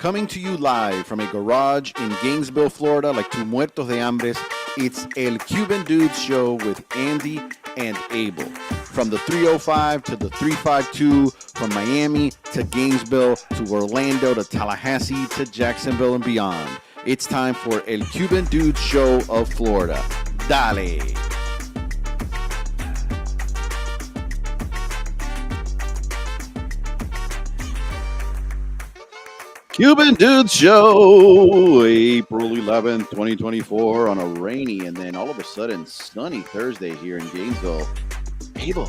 Coming to you live from a garage in Gainesville, Florida, like two muertos de hambres, it's El Cuban Dudes Show with Andy and Abel. From the 305 to the 352, from Miami to Gainesville to Orlando to Tallahassee to Jacksonville and beyond. It's time for El Cuban Dudes Show of Florida. Dale! Cuban Dudes Show, April 11th, 2024, on a rainy and then all of a sudden sunny Thursday here in Gainesville. Abel,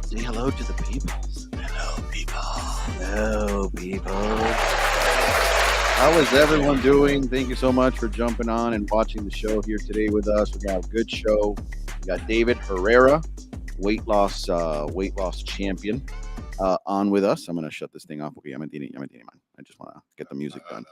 say hello to the peoples. Hello, people. Hello, people. How is everyone doing? Thank you so much for jumping on and watching the show here today with us. We got a good show. We got David Herrera, weight loss champion, on with us. I'm going to shut this thing off. Okay, I just want to get the music done.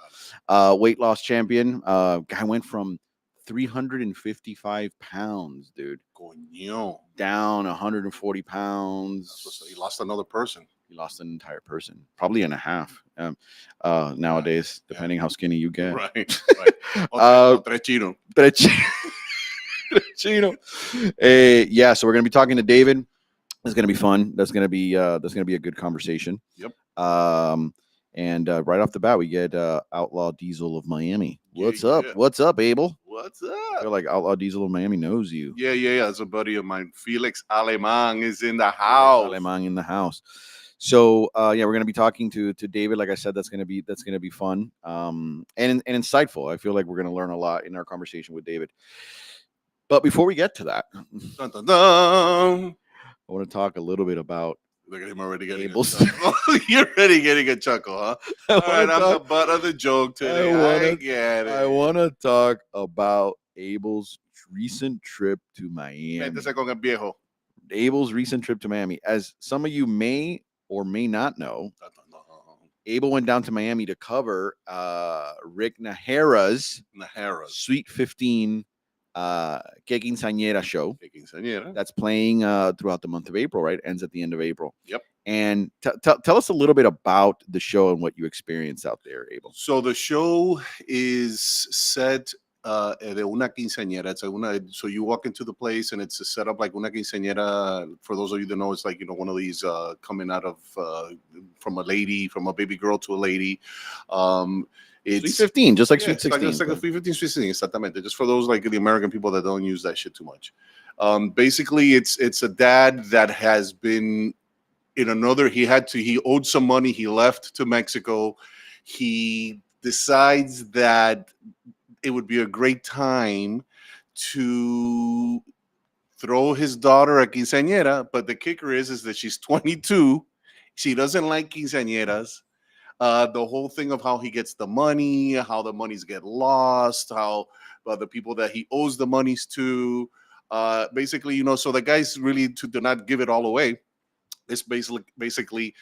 Weight loss champion. Guy went from 355 pounds, dude, Coño. down 140 pounds. He lost another person. He lost an entire person, probably and a half. Nowadays, depending how skinny you get. Right. Tres chino. Chino. Yeah, so we're gonna be talking to David. It's gonna be fun. That's gonna be a good conversation. Yep. And right off the bat, we get Outlaw Diesel of Miami. What's Yeah, up? yeah. What's up, Abel? What's I up? feel like Outlaw Diesel of Miami knows you. Yeah. It's a buddy of mine. Felix Aleman is in the house. Alemán in the house. So yeah, we're gonna be talking to David. Like I said, that's gonna be fun and insightful. I feel like we're gonna learn a lot in our conversation with David. But before we get to that, Dun, dun, dun. I want to talk a little bit about Look at him already getting Abel's- a chuckle. You're already getting a chuckle, huh? All right, I'm the talk, butt of the joke today. I get it. I want to talk about Abel's recent trip to Miami. Métese con el viejo. Abel's recent trip to Miami. As some of you may or may not know, Dun, dun, dun. Abel went down to Miami to cover Rick Najera's Najaras. Sweet 15 Que Quinceañera show Que quinceañera. that's playing throughout the month of April, right? Ends at the end of April. Yep. And tell us a little bit about the show and what you experienced out there, Abel. So the show is set de una quinceañera. So you walk into the place and it's set up like una quinceañera. For those of you that know, it's like, one of these coming out of from a baby girl to a lady. Sweet It's 15, just like yeah, Sweet it's like 16. a Sweet 15, Sweet 16, exactamente. Just for those like the American people that don't use that shit too much. Basically, it's a dad that has been in another. He owed some money. He left to Mexico. He decides that it would be a great time to throw his daughter a quinceañera, but the kicker is that she's 22. She doesn't like quinceañeras. The whole thing of how he gets the money, how the monies get lost, how the people that he owes the monies to, basically, so the guys really do not give it all away. It's basically,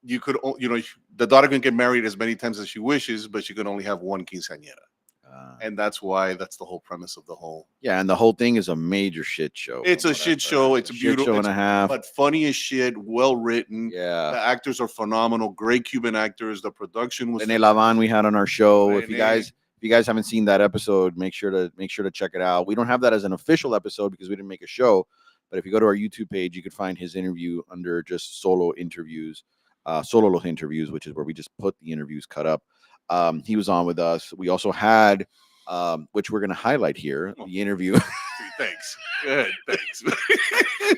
you could, the daughter can get married as many times as she wishes, but she can only have one quinceañera. And that's the whole premise of the whole. Yeah, and the whole thing is a major shit show. It's from a what shit I've show. heard. It's A shit beautiful, show and a half. but funny as shit, well written. Yeah. The actors are phenomenal. Great Cuban actors. The production was. Rene Lavan we had on our show. If you Rene. guys haven't seen that episode, make sure to check it out. We don't have that as an official episode because we didn't make a show, but if you go to our YouTube page, you can find his interview under just solo interviews, solo los interviews, which is where we just put the interviews cut up. He was on with us. We also had, which we're going to highlight here, the interview. Thanks. Good.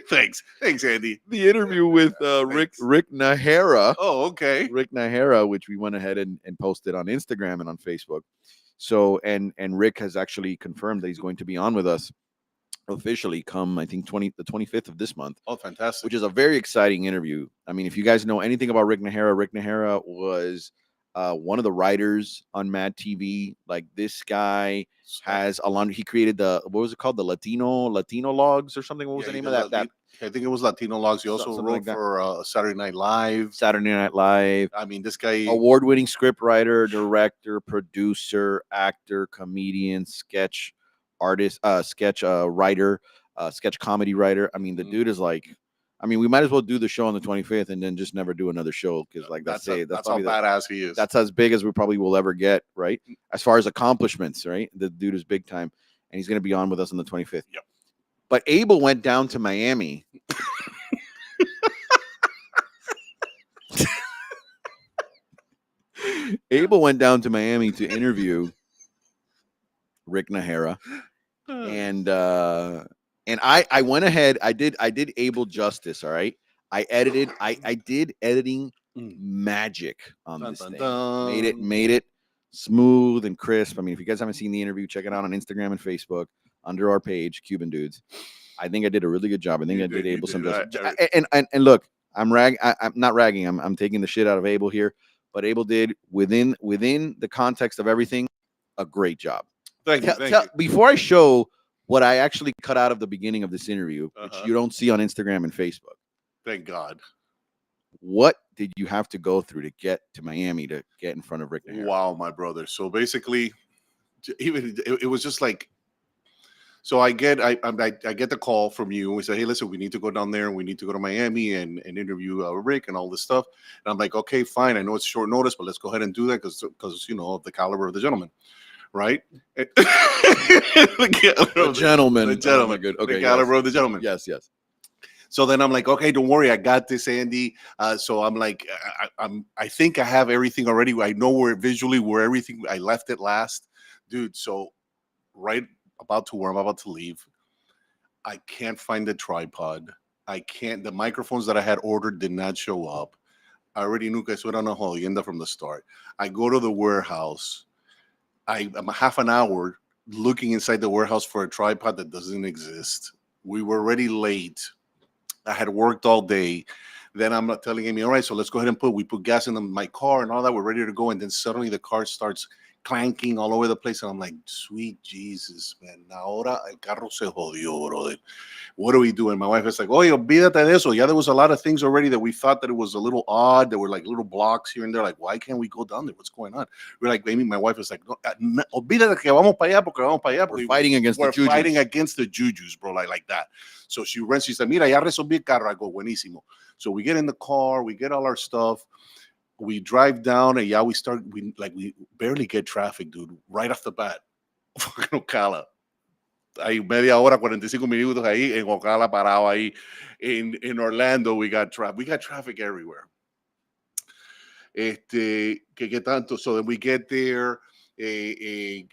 Thanks. Thanks, Andy. The interview with Rick Najera. Oh, okay. Rick Najera, which we went ahead and posted on Instagram and on Facebook. So and Rick has actually confirmed that he's going to be on with us officially come, I think, the 25th of this month, Oh, fantastic. which is a very exciting interview. I mean, if you guys know anything about Rick Najera was one of the writers on Mad TV. Like, this guy has a lot. He created what was it called? The Latino Logs or something. What was the name of that? I think it was Latino Logs. He also Something wrote like that. for Saturday Night Live. Saturday Night Live. I mean, this guy. Award-winning script writer, director, producer, actor, comedian, sketch artist, sketch writer, sketch comedy writer. I mean, the dude is like I mean, we might as well do the show on the 25th and then just never do another show because, like, that's it. That's how probably badass he is. that's as big as we probably will ever get, right? As far as accomplishments, right? The dude is big time, and he's going to be on with us on the 25th. Yep. But Abel went down to Miami. Abel went down to Miami to interview Rick Herrera, and I went ahead. I did Abel justice. All right, I did editing magic on Dun, this dun, thing. dun. Made it smooth and crisp. I mean, if you guys haven't seen the interview, check it out on Instagram and Facebook under our page, Cuban Dudes. I think I did a really good job. I think I did Abel some justice. And look, I'm not ragging. I'm taking the shit out of Abel here, but Abel did within the context of everything a great job. Thank you. Before I show what I actually cut out of the beginning of this interview, which you don't see on Instagram and Facebook. Thank God. What did you have to go through to get to Miami to get in front of Rick Herrera? Wow, my brother. So basically, even it was just like, so I get the call from you. We say, hey, listen, we need to go down there and we need to go to Miami and interview Rick and all this stuff. And I'm like, okay, fine. I know it's short notice, but let's go ahead and do that because of the caliber of the gentleman, right? The gentleman. Oh, good. Okay, the caliber of the gentleman. Yes. So then I'm like, okay, don't worry, I got this, Andy. So I'm like, I think I have everything already. I know where everything I left it last, dude. So right about to where I'm about to leave, I can't find the tripod. The microphones that I had ordered did not show up. I already knew que eso era una jodienda from the start. I go to the warehouse. I'm half an hour looking inside the warehouse for a tripod that doesn't exist. We were already late. I had worked all day. Then I'm not telling him, all right, so let's go ahead and we put gas in my car and all that. We're ready to go. And then suddenly the car starts clanking all over the place. And I'm like, sweet Jesus, man. Ahora el carro se jodió, brother. What are we doing? My wife is like, oye, olvídate de eso. Yeah, there was a lot of things already that we thought that it was a little odd. There were like little blocks here and there. Like, why can't we go down there? What's going on? We're like, Amy, my wife is like, no, olvídate que vamos para allá porque vamos para allá. We're fighting against the Jujus. We're fighting against the Jujus, bro, like that. So she runs. She said, mira, ya resolví el carro. I go, buenísimo. So we get in the car. We get all our stuff. We drive down, and we barely get traffic, dude. Right off the bat, fucking Ocala. Hay media hora, 45 minutos ahí en Ocala parado ahí. In Orlando, we got traffic. We got traffic everywhere. Que tanto. So then we get there. I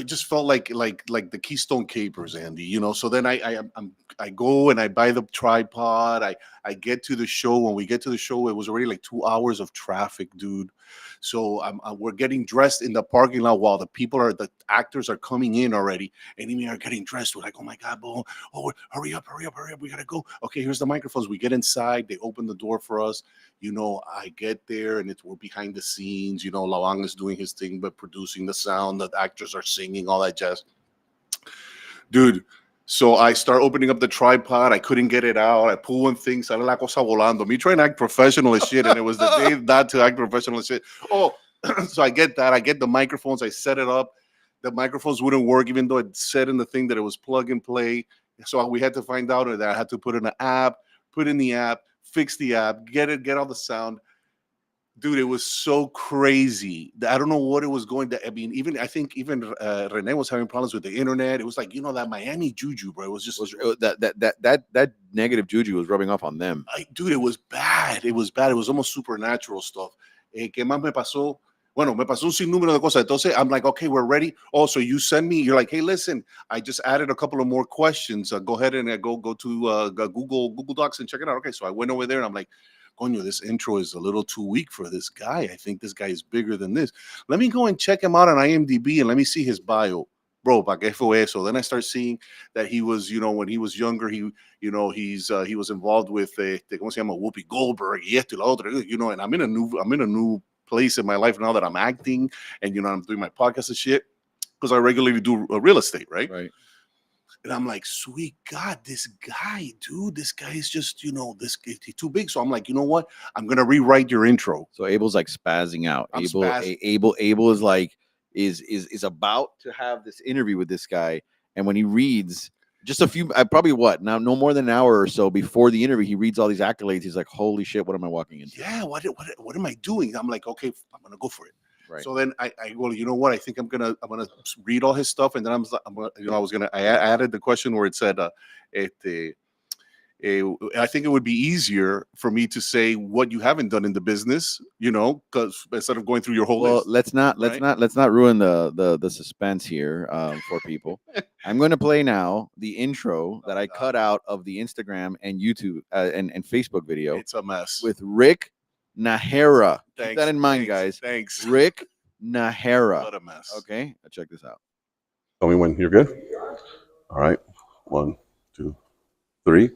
just felt like the Keystone Capers, Andy. So then I go and I buy the tripod. I get to the show. When we get to the show, it was already like 2 hours of traffic, dude. So we're getting dressed in the parking lot while the actors are coming in already, and we are getting dressed. We're like, oh my God, bro. Oh, hurry up. We gotta go. Okay, here's the microphones. We get inside. They open the door for us. I get there and we're behind the scenes. Lawang is doing his thing, but producing the sound. The actors are singing, all that jazz. Dude, so I start opening up the tripod. I couldn't get it out. I pull one thing, sale la cosa volando. Me trying to act professional as shit, and it was the day not to act professional as shit. Oh, so I get that. I get the microphones. I set it up. The microphones wouldn't work, even though it said in the thing that it was plug and play. So we had to find out that I had to put in the app, fix the app, get all the sound. Dude, it was so crazy. I don't know what it was going to. I mean, I think Rene was having problems with the internet. It was like, that Miami juju, bro. It was just that negative juju was rubbing off on them. Dude, it was bad. It was almost supernatural stuff. ¿Qué más me pasó? Bueno, me pasó un sinnúmero de cosas. Entonces, I'm like, okay, we're ready. Oh, so you send me. You're like, hey, listen, I just added a couple of more questions. Go ahead and go to Google Docs and check it out. Okay, so I went over there and I'm like, coño, this intro is a little too weak for this guy. I think this guy is bigger than this. Let me go and check him out on IMDb and let me see his bio. Bro, ¿pa qué fue eso? Then I start seeing that he was, when he was younger, he was involved with ¿cómo se llama? Whoopi Goldberg, y esto y lo otro, and I'm in a new place in my life now that I'm acting and, I'm doing my podcast and shit because I regularly do real estate, right? Right. And I'm like, sweet God, this guy, dude, this guy is just, he's too big. So I'm like, you know what? I'm going to rewrite your intro. So Abel's like spazzing out. Abel is like, is about to have this interview with this guy. And when he reads just a few, probably what now, no more than an hour or so before the interview, he reads all these accolades. He's like, "Holy shit, what am I walking into?" Yeah, what am I doing? I'm like, okay, I'm gonna go for it. Right. So then well, you know what? I think I'm gonna read all his stuff, and then I'm gonna, I was gonna, I added the question where it said, este, I think it would be easier for me to say what you haven't done in the business, because instead of going through your whole Well, list, let's right? not ruin the suspense here for people. I'm going to play now the intro that Oh I God, cut out of the Instagram and YouTube and Facebook video it's a mess. with Rick Nahara. Keep that Thanks, in mind, thanks, guys. thanks. Rick Nahara. What a mess. Okay, check this out. Tell me when you're good. All right. One, two, three.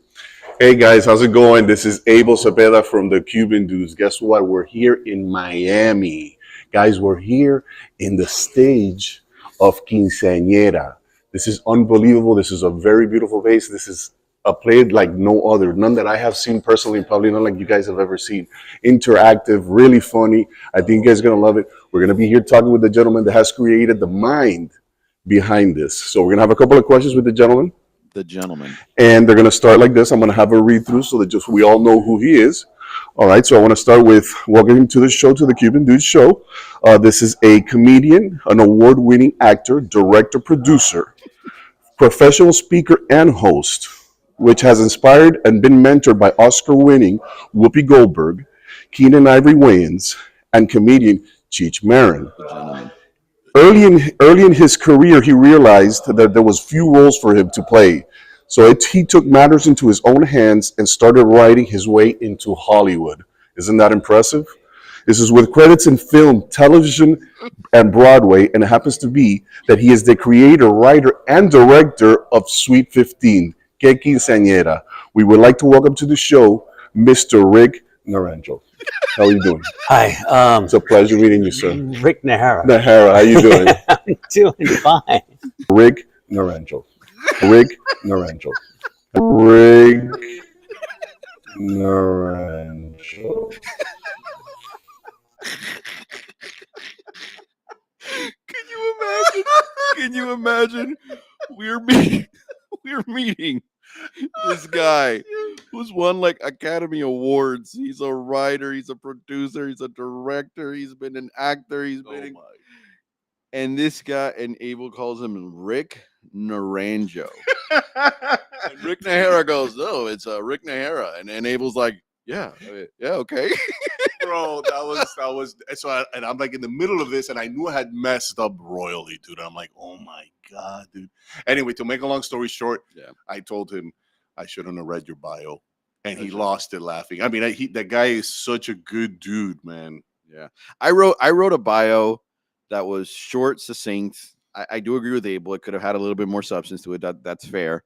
Hey guys, how's it going? This is Abel Cepeda from the Cuban Dudes. Guess what? We're here in Miami. Guys, we're here in the stage of Quinceañera. This is unbelievable. This is a very beautiful vase. This is a play like no other. None that I have seen personally, probably none like you guys have ever seen. Interactive, really funny. I think you guys are going to love it. We're going to be here talking with the gentleman that has created the mind behind this. So we're going to have a couple of questions with the gentleman. The gentleman. And they're going to start like this. I'm going to have a read through so that just we all know who he is. All right. So I want to start with welcoming to the show, to the Cuban Dudes Show. This is a comedian, an award-winning actor, director, producer, professional speaker, and host, which has inspired and been mentored by Oscar-winning Whoopi Goldberg, Keenan Ivory Wayans, and comedian Cheech Marin. The gentleman. Early in his career, he realized that there was few roles for him to play. So he took matters into his own hands and started writing his way into Hollywood. Isn't that impressive? This is with credits in film, television, and Broadway, and it happens to be that he is the creator, writer, and director of Sweet 15, Que Quinceañera. We would like to welcome to the show Mr. Rick Naranjo. How are you doing? Hi, It's a pleasure meeting you, sir. Rick Nahara. Nahara, how you doing? I'm doing fine. Rick Naranjo. Rick Naranjo. Rick Naranjo. Can you imagine? Can you imagine? We're meeting. We're meeting this guy who's won like Academy Awards. He's a writer. He's a producer. He's a director. He's been an actor. He's been. In, and this guy, and Abel calls him Rick Naranjo. And Rick Nahara goes, "Oh, it's Rick Nahara," and Abel's like, "Yeah, yeah, okay." Bro, that was so. And I'm like in the middle of this, and I knew I had messed up royally, dude. I'm like, oh my God, dude. Anyway, to make a long story short, Yeah. I told him I shouldn't have read your bio, and he Okay. lost it laughing. I mean, that guy is such a good dude, man. Yeah, I wrote a bio that was short, succinct. I do agree with Abel. It could have had a little bit more substance to it. That's fair.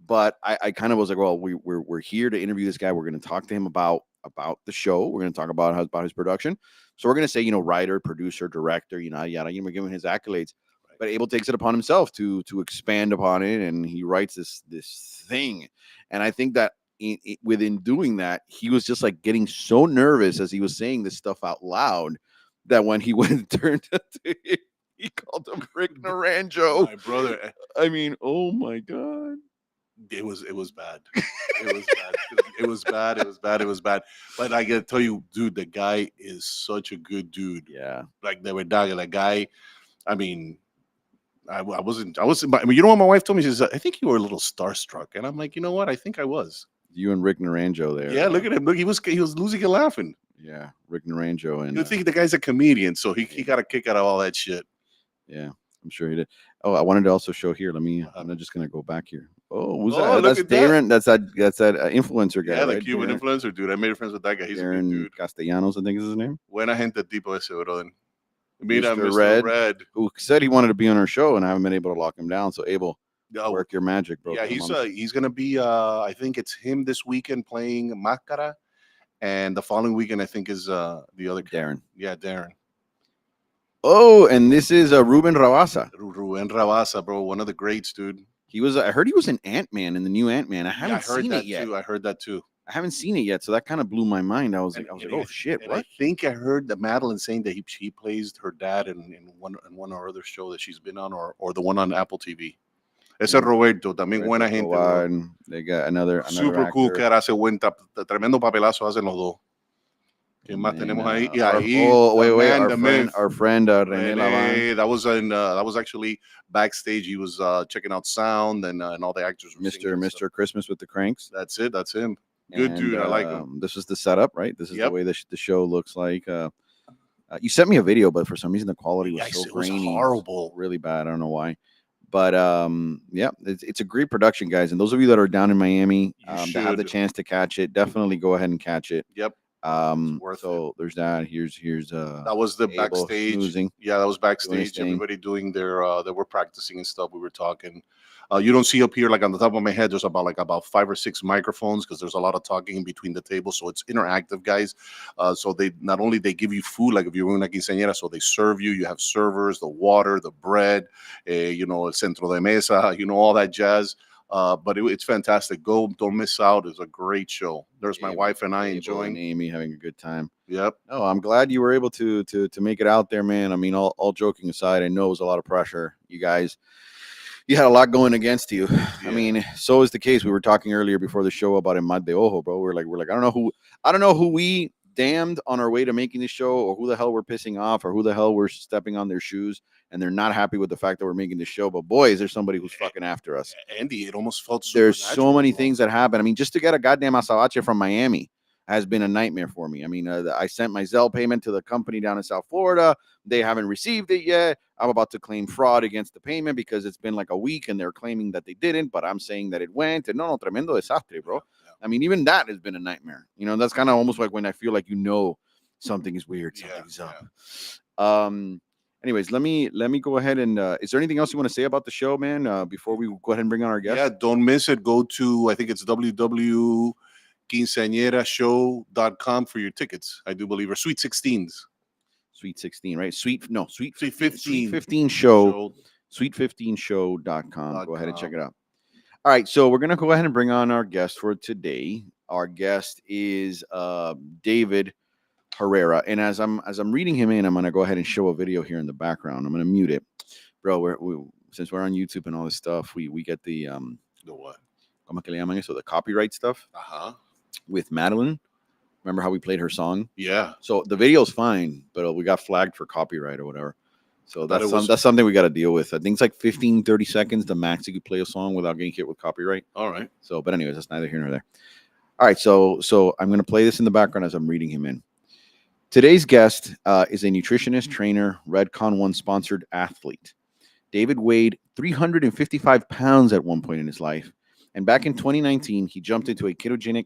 But I kind of was like, well, we're here to interview this guy. We're going to talk to him about the show. We're going to talk about his production. So we're going to say, writer, producer, director, yada. We're giving his accolades. But Abel takes it upon himself to expand upon it, and he writes this thing. And I think that within doing that, he was just like getting so nervous as he was saying this stuff out loud that when he went and turned to it, he called him Rick Naranjo. My brother, I mean, oh my God. it was bad. It was bad. It was bad. It was bad. It was bad. But I gotta tell you, dude, the guy is such a good dude. Yeah. Like the verdad, that guy. I mean, I wasn't. I mean, you know what my wife told me? She says, "I think you were a little starstruck," and I'm like, you know what? I think I was. You and Rick Naranjo there. Yeah, look at him. Look, he was losing and laughing. Yeah, Rick Naranjo. And You think the guy's a comedian, so he got a kick out of all that shit. yeah, I'm sure he did. Oh, I wanted to also show here. I'm just gonna go back here. Oh, who's Oh, that? look That's at that. Darren. That's that influencer guy. Yeah, the right? Cuban Darren, influencer dude. I made friends with that guy. He's a Darren good dude. Castellanos, I think is his name. Buena gente tipo ese, brother. Mira, Mr. Mr. Red. Red. Who said he wanted to be on our show, and I haven't been able to lock him down. So Abel, Oh, work your magic, bro. yeah, Get him on the- he's gonna be. I think it's him this weekend playing Máscara, and the following weekend I think is the other Darren. Yeah, Darren. Oh, and this is Ruben Rabasa. Ruen Rabasa, bro, one of the greats, dude. He was. I heard he was an Ant-Man in the new Ant-Man. I Yeah, I haven't heard seen that it yet. too. I heard that too. I haven't seen it yet, so that kind of blew my mind. I was like, oh shit, And what? I think I heard that Madeline saying that she plays her dad in one or other show that she's been on, or the one on Apple TV. Ese es Roberto, también Roberto buena gente, bro. Tovar. They got another Super cool, actor. que hace tremendo papelazo hacen los dos. ¿Quién más And then, tenemos ahí? Y ahí, wait, the myth, our friend Rene Lavan, Rene. That was actually backstage. He was checking out sound, and all the actors were singing. Mr. Christmas with the Cranks. That's it. That's him. Good And, dude. I like him. This is the setup, right? This is the Yep. way the show looks like. You sent me a video, but for some reason the quality was Yes, so it was grainy, horrible. really bad. I don't know why. But yeah, it's a great production, guys. And those of you that are down in Miami that have the should. chance to catch it, definitely go ahead and catch it. Yep. Worth So there's that. Here's That was the Abel backstage. snoozing. Yeah, that was backstage. thing. Everybody doing their they were practicing and stuff. We were talking. You don't see up here, like on the top of my head, there's about 5 or 6 microphones because there's a lot of talking in between the tables. So it's interactive, guys. So they not only they give you food, like if you're in a quinceañera, so they serve you. You have servers, the water, the bread, el centro de mesa, all that jazz. But it's fantastic. Go, don't miss out. It's a great show. There's my wife and I Abel enjoying. and Amy having a good time. Yep. No, I'm glad you were able to make it out there, man. I mean, all joking aside, I know it was a lot of pressure. You guys, you had a lot going against you. Yeah. I mean, so is the case. We were talking earlier before the show about Emad de Ojo, bro. We're like, I don't know who we damned on our way to making the show, or who the hell we're pissing off, or who the hell we're stepping on their shoes, and they're not happy with the fact that we're making the show. But boy, is there somebody who's fucking after us. Andy, it almost felt There's so many bro. things that happen. I mean, just to get a goddamn azabache from Miami has been a nightmare for me. I mean, I sent my Zelle payment to the company down in South Florida. They haven't received it yet. I'm about to claim fraud against the payment because it's been like a week and they're claiming that they didn't, but I'm saying that it went. And no, tremendo desastre, bro. Yeah. I mean, even that has been a nightmare. That's kind of almost like when I feel like something is weird, something's up. Anyways, let me go ahead and is there anything else you want to say about the show, man? Before we go ahead and bring on our guest? Yeah, don't miss it. Go to, I think it's www.quinceañerashow.com for your tickets, I do believe, or Sweet 16s. Sweet 16, right? Sweet 15. Sweet 15 show. Sweet15show.com. Go ahead and check it out. All right, so we're going to go ahead and bring on our guest for today. Our guest is David Herrera, and as I'm reading him in, I'm going to go ahead and show a video here in the background. I'm going to mute it. Bro, since we're on YouTube and all this stuff, we get the what? ¿Cómo que le llaman eso? The copyright stuff with Madeline. Remember how we played her song? Yeah. So the video's fine, but we got flagged for copyright or whatever. So that's something we got to deal with. I think it's like 15, 30 seconds, the max you could play a song without getting hit with copyright. All right. So, but anyways, that's neither here nor there. All right, so I'm going to play this in the background as I'm reading him in. Today's guest is a nutritionist, trainer, Redcon 1 sponsored athlete. David weighed 355 pounds at one point in his life. And back in 2019, he jumped into a ketogenic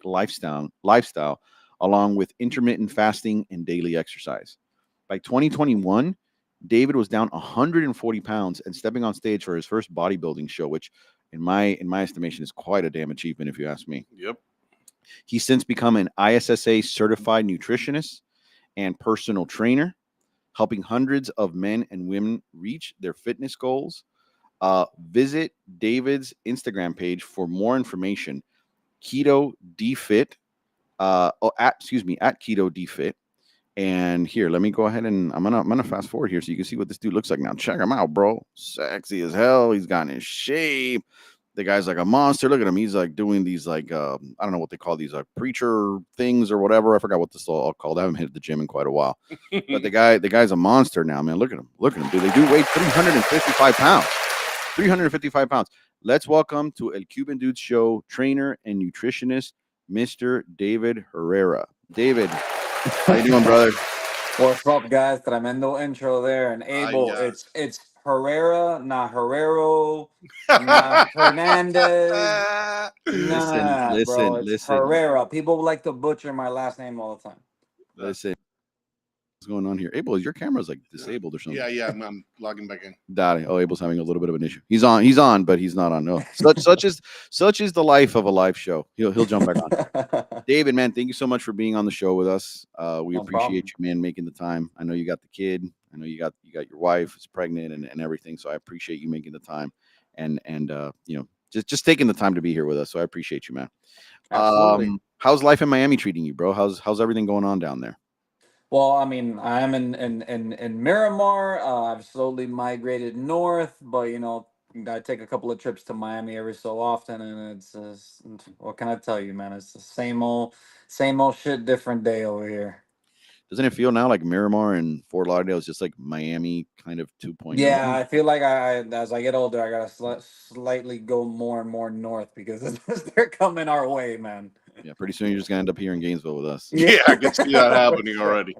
lifestyle along with intermittent fasting and daily exercise. By 2021, David was down 140 pounds and stepping on stage for his first bodybuilding show, which in my estimation is quite a damn achievement, if you ask me. Yep. He's since become an ISSA certified nutritionist and personal trainer, helping hundreds of men and women reach their fitness goals. Visit David's Instagram page for more information. Keto DFit, at Keto DFit. And here, let me go ahead and I'm gonna fast forward here so you can see what this dude looks like now. Check him out, bro. Sexy as hell. He's got his shape. The guy's like a monster. Look at him. He's like doing these like I don't know what they call these preacher things or whatever. I forgot what this all called. I haven't hit the gym in quite a while. But the guy's a monster now, man. Look at him. Dude. They do weigh 355 pounds. 355 pounds. Let's welcome to El Cuban Dude Show trainer and nutritionist, Mr. David Herrera. David, how you doing, brother? What's up, guys? Tremendo intro there. And Abel, yeah. it's Herrera, not Herrero, not Hernandez. Nah, bro, it's Herrera. People like to butcher my last name all the time. Listen. What's going on here? Abel, your camera's like disabled or something. Yeah. I'm logging back in. Abel's having a little bit of an issue. He's on, but he's not on. No, such is the life of a live show. He'll jump back on. David, man, thank you so much for being on the show with us. We appreciate you, man, making the time. I know you got the kid. I know you got your wife is pregnant and everything. So I appreciate you making the time and just taking the time to be here with us. So I appreciate you, man. Absolutely. How's life in Miami treating you, bro? How's everything going on down there? Well, I mean, I am in Miramar. I've slowly migrated north, but I take a couple of trips to Miami every so often, and it's what can I tell you, man? It's the same old shit, different day over here. Doesn't it feel now like Miramar and Fort Lauderdale is just like Miami kind of 2.0? Yeah, I feel like as I get older, I gotta slightly go more and more north because they're coming our way, man. Yeah, pretty soon you're just gonna end up here in Gainesville with us. Yeah, Yeah, I can see that for happening sure, already.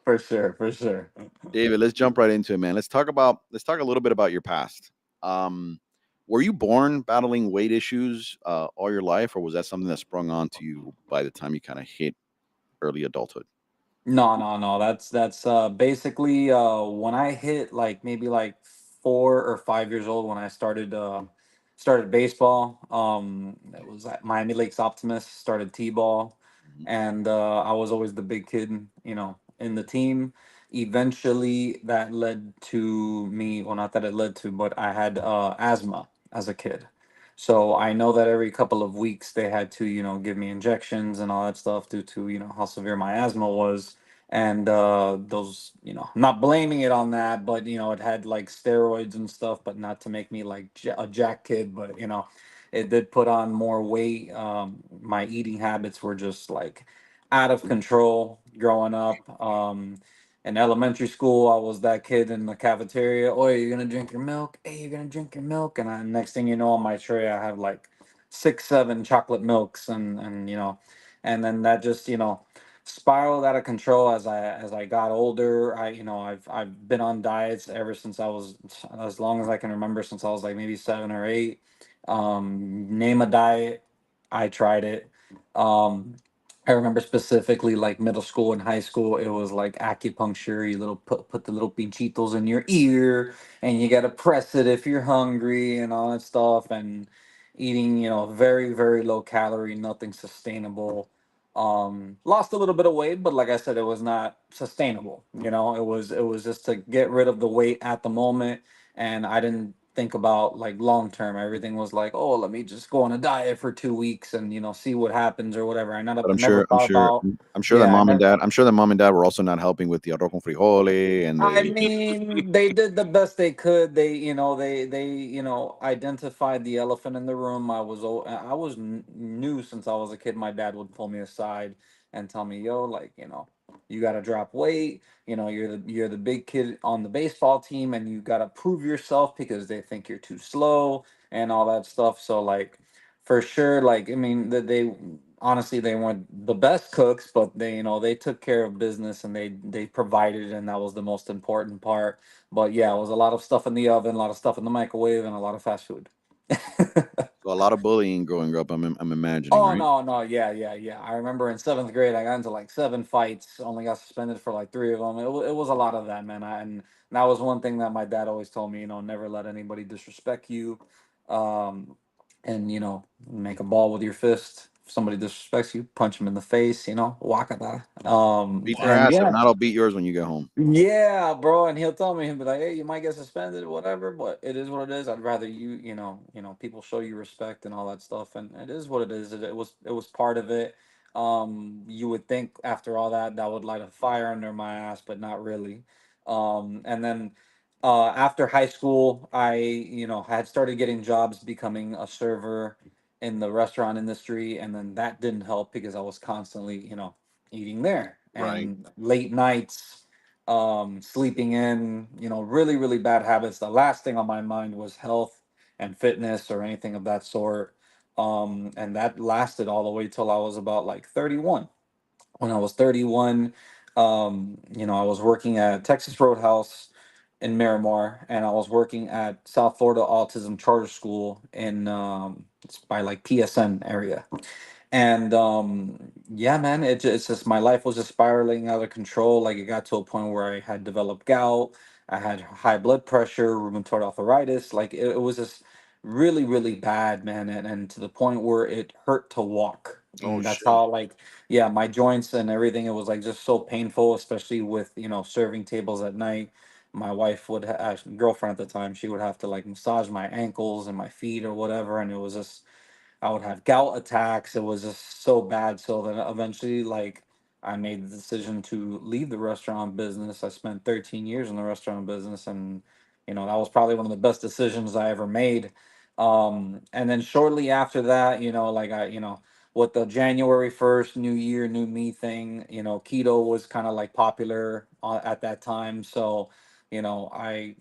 for sure, for sure. David, let's jump right into it, man. Let's talk a little bit about your past. Um, were you born battling weight issues all your life, or was that something that sprung onto you by the time you kind of hit early adulthood? No, no, no. That's basically when I hit like maybe like 4 or 5 years old when I started baseball. It was at Miami Lakes Optimist, started T-ball, Mhm. and I was always the big kid, in the team. Eventually, that led to me. Well, not that it led to, but I had asthma as a kid. So I know that every couple of weeks they had to, give me injections and all that stuff due to, how severe my asthma was. And those, I'm not blaming it on that, but it had like steroids and stuff, but not to make me like a jack kid, but it did put on more weight. My eating habits were just like out of control growing up. In elementary school, I was that kid in the cafeteria. Oh, you're gonna drink your milk. Hey, you're gonna drink your milk. And next thing you know, on my tray, I have like 6, 7 chocolate milks, and then that just spiraled out of control as I got older. I've been on diets ever since I was as long as I can remember, since I was like maybe 7 or 8. Name a diet, I tried it. Um, I remember specifically like middle school and high school, it was like acupuncture. You little put the little pinchitos in your ear, and you gotta press it if you're hungry and all that stuff. And eating, very, very low calorie, nothing sustainable. Lost a little bit of weight, but like I said, it was not sustainable. It was just to get rid of the weight at the moment, and I didn't think about like long term. Everything was like, oh, let me just go on a diet for 2 weeks and see what happens or whatever. I But I'm never sure, I'm thought sure, about. I'm sure that Yeah, I mom and never. dad, I'm sure that mom and dad were also not helping with the arroz con frijoles, and I they. mean, they did the best they could. They identified the elephant in the room. I was new since I was a kid. My dad would pull me aside and tell me, "Yo, like, you got to drop weight. You're the big kid on the baseball team, and you got to prove yourself because they think you're too slow and all that stuff." So, like, for sure, like, I mean, that they honestly they weren't the best cooks, but they took care of business, and they provided, and that was the most important part. But yeah, it was a lot of stuff in the oven, a lot of stuff in the microwave, and a lot of fast food. So a lot of bullying growing up. I'm imagining, Oh, right? no, no, yeah, yeah, yeah. I remember in seventh grade, I got into like 7 fights. Only got suspended for like 3 of them. It was a lot of that, man. And that was one thing that my dad always told me. Never let anybody disrespect you, um, and make a ball with your fist. If somebody disrespects you, punch them in the face. Wakata. Beat their And ass. If yeah, not, I'll beat yours when you get home. yeah, bro, and he'll tell me, he'll be like, "Hey, you might get suspended, whatever, but it is what it is. I'd rather people show you respect and all that stuff, and it is what it is. It was part of it. You would think after all that would light a fire under my ass, but not really. And then after high school, I had started getting jobs becoming a server in the restaurant industry, and then that didn't help because I was constantly eating there Right. and late nights, sleeping in, really, really bad habits. The last thing on my mind was health and fitness or anything of that sort. And that lasted all the way till I was about like 31. When I was 31, I was working at Texas Roadhouse in Miramar, and I was working at South Florida Autism Charter School in it's by like PSN area. And yeah, man, it's just my life was just spiraling out of control. Like it got to a point where I had developed gout, I had high blood pressure, rheumatoid arthritis. Like it was just really, really bad, man, and to the point where it hurt to walk. Oh And that's shit. how, like, yeah, my joints and everything. It was like just so painful, especially with serving tables at night. My wife would girlfriend at the time, she would have to like massage my ankles and my feet or whatever, and it was just I would have gout attacks. It was just so bad. So then eventually, like, I made the decision to leave the restaurant business. I spent 13 years in the restaurant business, and That was probably one of the best decisions I ever made. And then shortly after that, like with the January 1st, New Year, New Me thing, keto was kind of like popular at that time. So, I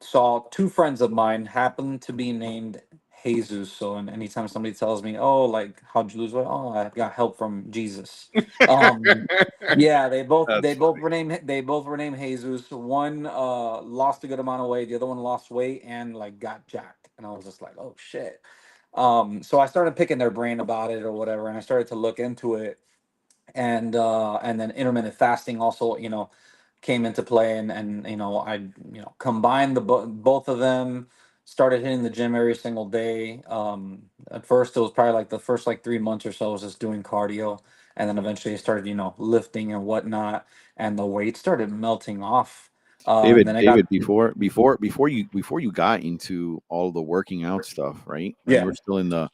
saw two friends of mine happen to be named Jesus. So, and anytime somebody tells me, "Oh, like how'd you lose weight?" "Oh, I got help from Jesus." Um, yeah, That's funny. they both were named Jesus. One lost a good amount of weight, the other one lost weight and like got jacked. And I was just like, "Oh shit." So I started picking their brain about it or whatever, and I started to look into it, and then intermittent fasting also came into play, and I combined both of them, started hitting the gym every single day. At first it was probably like the first like 3 months or so I was just doing cardio, and then eventually I started lifting and whatnot, and the weight started melting off. And then David, I got, David, before you got into all the working out stuff, right? When you yeah, were still in the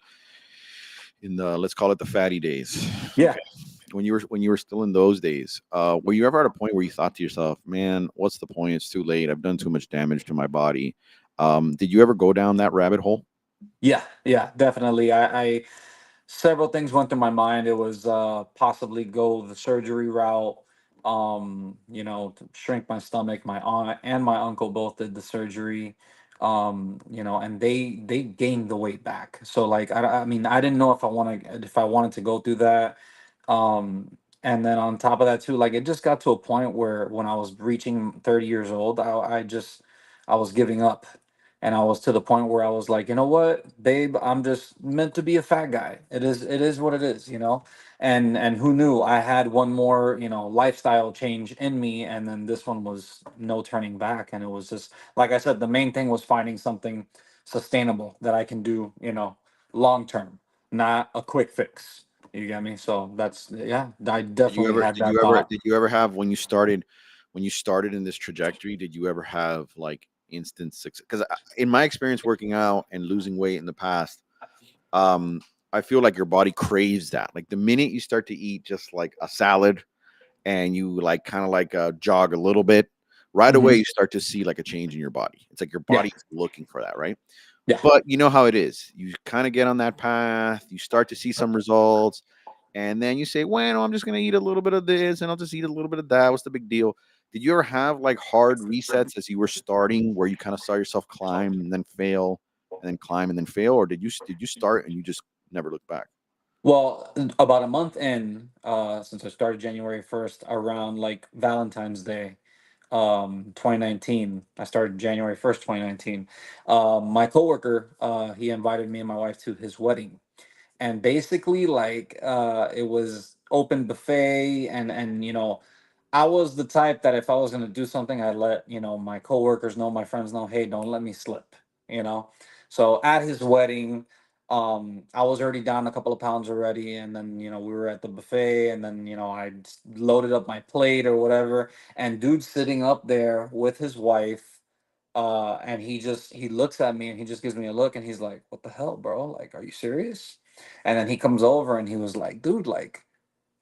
let's call it the fatty days. yeah. Okay. When you were still in those days, were you ever at a point where you thought to yourself, "Man, what's the point? It's too late. I've done too much damage to my body." Did you ever go down that rabbit hole? Yeah, yeah, definitely. I several things went through my mind. It was possibly go the surgery route, to shrink my stomach. My aunt and my uncle both did the surgery, and they gained the weight back. So like I mean I didn't know if I wanted to go through that. And then on top of that too, like it just got to a point where when I was reaching 30 years old, I was giving up. And I was to the point where I was like, you know what, babe, I'm just meant to be a fat guy. It is what it is. And who knew I had one more, lifestyle change in me, and then this one was no turning back. And it was just like I said, the main thing was finding something sustainable that I can do, long term, not a quick fix. You get me? So that's, yeah, I Did you definitely ever had did that you ever thought. did you ever have when you started in this trajectory, did you ever have like instant success? Because in my experience working out and losing weight in the past, um, I feel like your body craves that. Like the minute you start to eat just like a salad and you like kind of like jog a little bit, right away Hmm. you start to see like a change in your body. It's like your Yeah. body is looking for that, right? Yeah. But you know how it is. You kind of get on that path, you start to see some results, and then you say, "Well, I'm just gonna eat a little bit of this, and I'll just eat a little bit of that. What's the big deal?" Did you ever have like hard resets as you were starting, where you kind of saw yourself climb and then fail, and then climb and then fail, or did you start and you just never look back? Well, about a month in, since I started January 1st, around like Valentine's Day, 2019. I started January 1st, 2019. My coworker, he invited me and my wife to his wedding, and basically like it was open buffet, and I was the type that if I was going to do something, I let my coworkers know, my friends know, hey, don't let me slip. you know so at his wedding, I was already down a couple of pounds already, and then we were at the buffet, and then I loaded up my plate or whatever, and dude's sitting up there with his wife, and he looks at me and he just gives me a look, and he's like, "What the hell, bro? Like, are you serious?" And then he comes over and he was like, "Dude, like,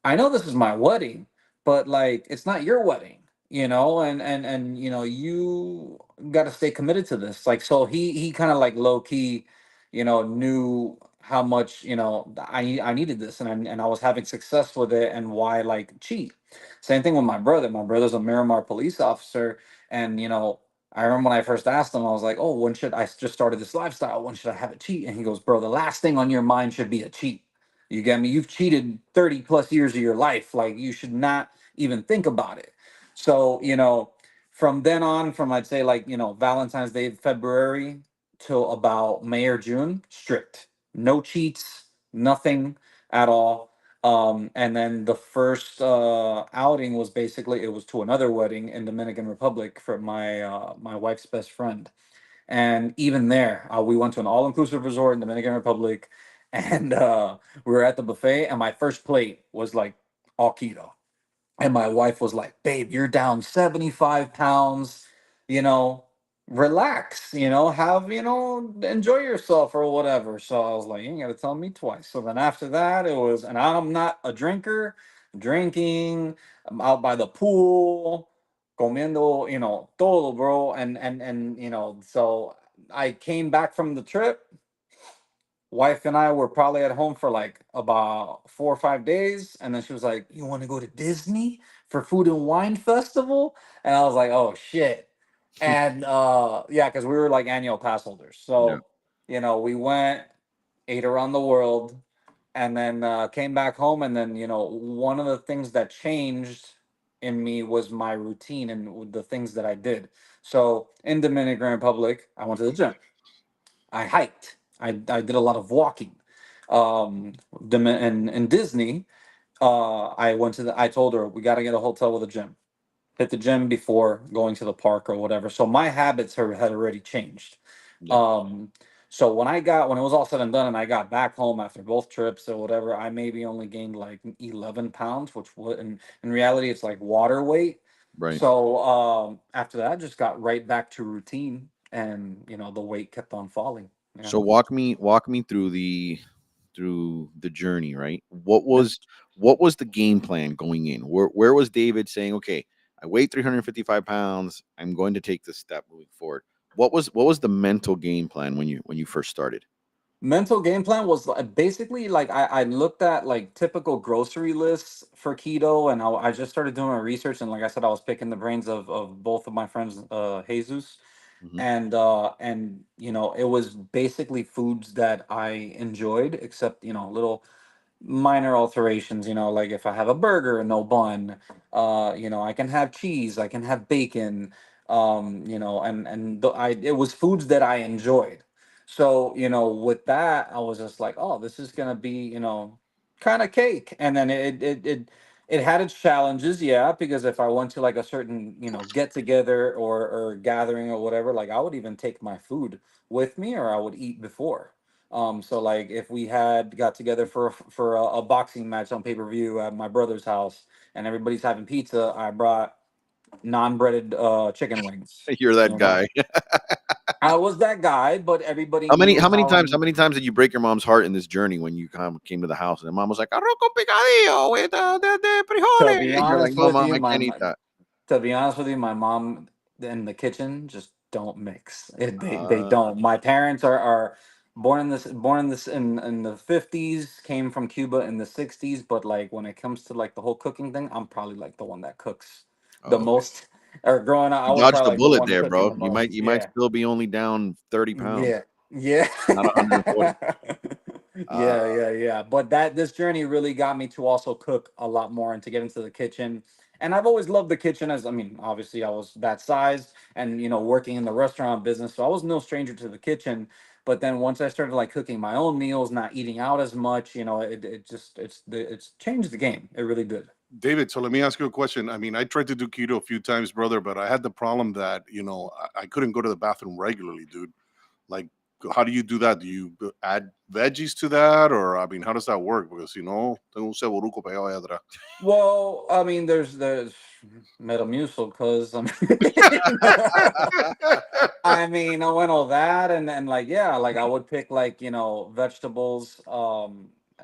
I know this is my wedding, but like it's not your wedding, and you got to stay committed to this." Like, so he kind of like low key, knew how much I needed this, and I was having success with it, and why like cheat. Same thing with my brother. My brother's a Miramar police officer, and I remember when I first asked him, I was like, "Oh, when should I just started this lifestyle? When should I have a cheat?" And he goes, "Bro, the last thing on your mind should be a cheat. You get me? You've cheated 30 plus years of your life. Like, you should not even think about it." So, from then on, from I'd say like, Valentine's Day, February till about May or June, strict. No cheats, nothing at all. And then the first outing was basically, it was to another wedding in Dominican Republic for my wife's best friend. And even there, we went to an all-inclusive resort in Dominican Republic, and we were at the buffet, and my first plate was like all keto. And my wife was like, "Babe, you're down 75 pounds, you know, relax, enjoy yourself or whatever." So I was like, "You ain't got to tell me twice." So then after that, it was, and I'm not a drinker, drinking, I'm out by the pool, comiendo, todo, bro. And so I came back from the trip. Wife and I were probably at home for like about 4 or 5 days, and then she was like, "You want to go to Disney for Food and Wine Festival?" And I was like, "Oh shit!" And yeah, because we were like annual pass holders, Yeah. so we went, ate around the world, and then came back home, and then one of the things that changed in me was my routine and the things that I did. So in Dominican Republic, I went to the gym. I hiked. I did a lot of walking. In Disney, I went to the. I told her we got to get a hotel with a gym. Hit the gym before going to the park or whatever. So my habits had already changed. Yeah. Um, so when it was all said and done, and I got back home after both trips or whatever, I maybe only gained like 11 pounds, which would in reality it's like water weight. Right. So after that, I just got right back to routine, and the weight kept on falling. Yeah. So walk me through the journey, right? What was the game plan going in? Where was David saying, okay, I weigh 355 pounds, I'm going to take this step moving forward? What was the mental game plan when you first started? Mental game plan was basically like I looked at like typical grocery lists for keto, and I just started doing my research, and like I said, I was picking the brains of both of my friends, Jesus, Hmm. and it was basically foods that I enjoyed, except little minor alterations, like if I have a burger and no bun, I can have cheese, I can have bacon, and it was foods that I enjoyed. So, with that, I was just like, oh, this is gonna be, kind of cake. And then it had its challenges, yeah, because if I went to like a certain, get together or gathering or whatever, like I would even take my food with me or I would eat before. So like if we had got together for a boxing match on pay-per-view at my brother's house and everybody's having pizza, I brought non-breaded chicken wings. You're that You know, guy. I was that guy, but everybody How many knew how many how. times how many times did you break your mom's heart in this journey when you came to the house and mom was like arroz con picadillo with the To frijoles? be And you're like, honest no, with mom, you, I can't eat that. to be honest with you, my mom and the kitchen just don't mix. They Uh, don't. My parents are born in this in the 50s, came from Cuba in the 60s, but like when it comes to like the whole cooking thing, I'm probably like the one that cooks the oh, okay. most. Or growing up, I You was dodged probably the like the bullet one there, cooking bro. the You might most. you might Yeah. still be only down 30 pounds, Yeah. Yeah. not 140. Uh, Yeah. But this journey really got me to also cook a lot more and to get into the kitchen. And I've always loved the kitchen, as I mean, obviously I was that size and working in the restaurant business, so I was no stranger to the kitchen. But then once I started like cooking my own meals, not eating out as much, it just it's changed the game. It really did. David, so let me ask you a question. I mean, I tried to do keto a few times, brother, but I had the problem that, I couldn't go to the bathroom regularly, dude. Like, how do you do that? Do you add veggies to that? Or, I mean, how does that work? Because, tengo un ceboruco pegado allá atrás. Well, I mean, there's Metamucil because I mean, I mean, I went all that and like yeah, like I would pick like vegetables.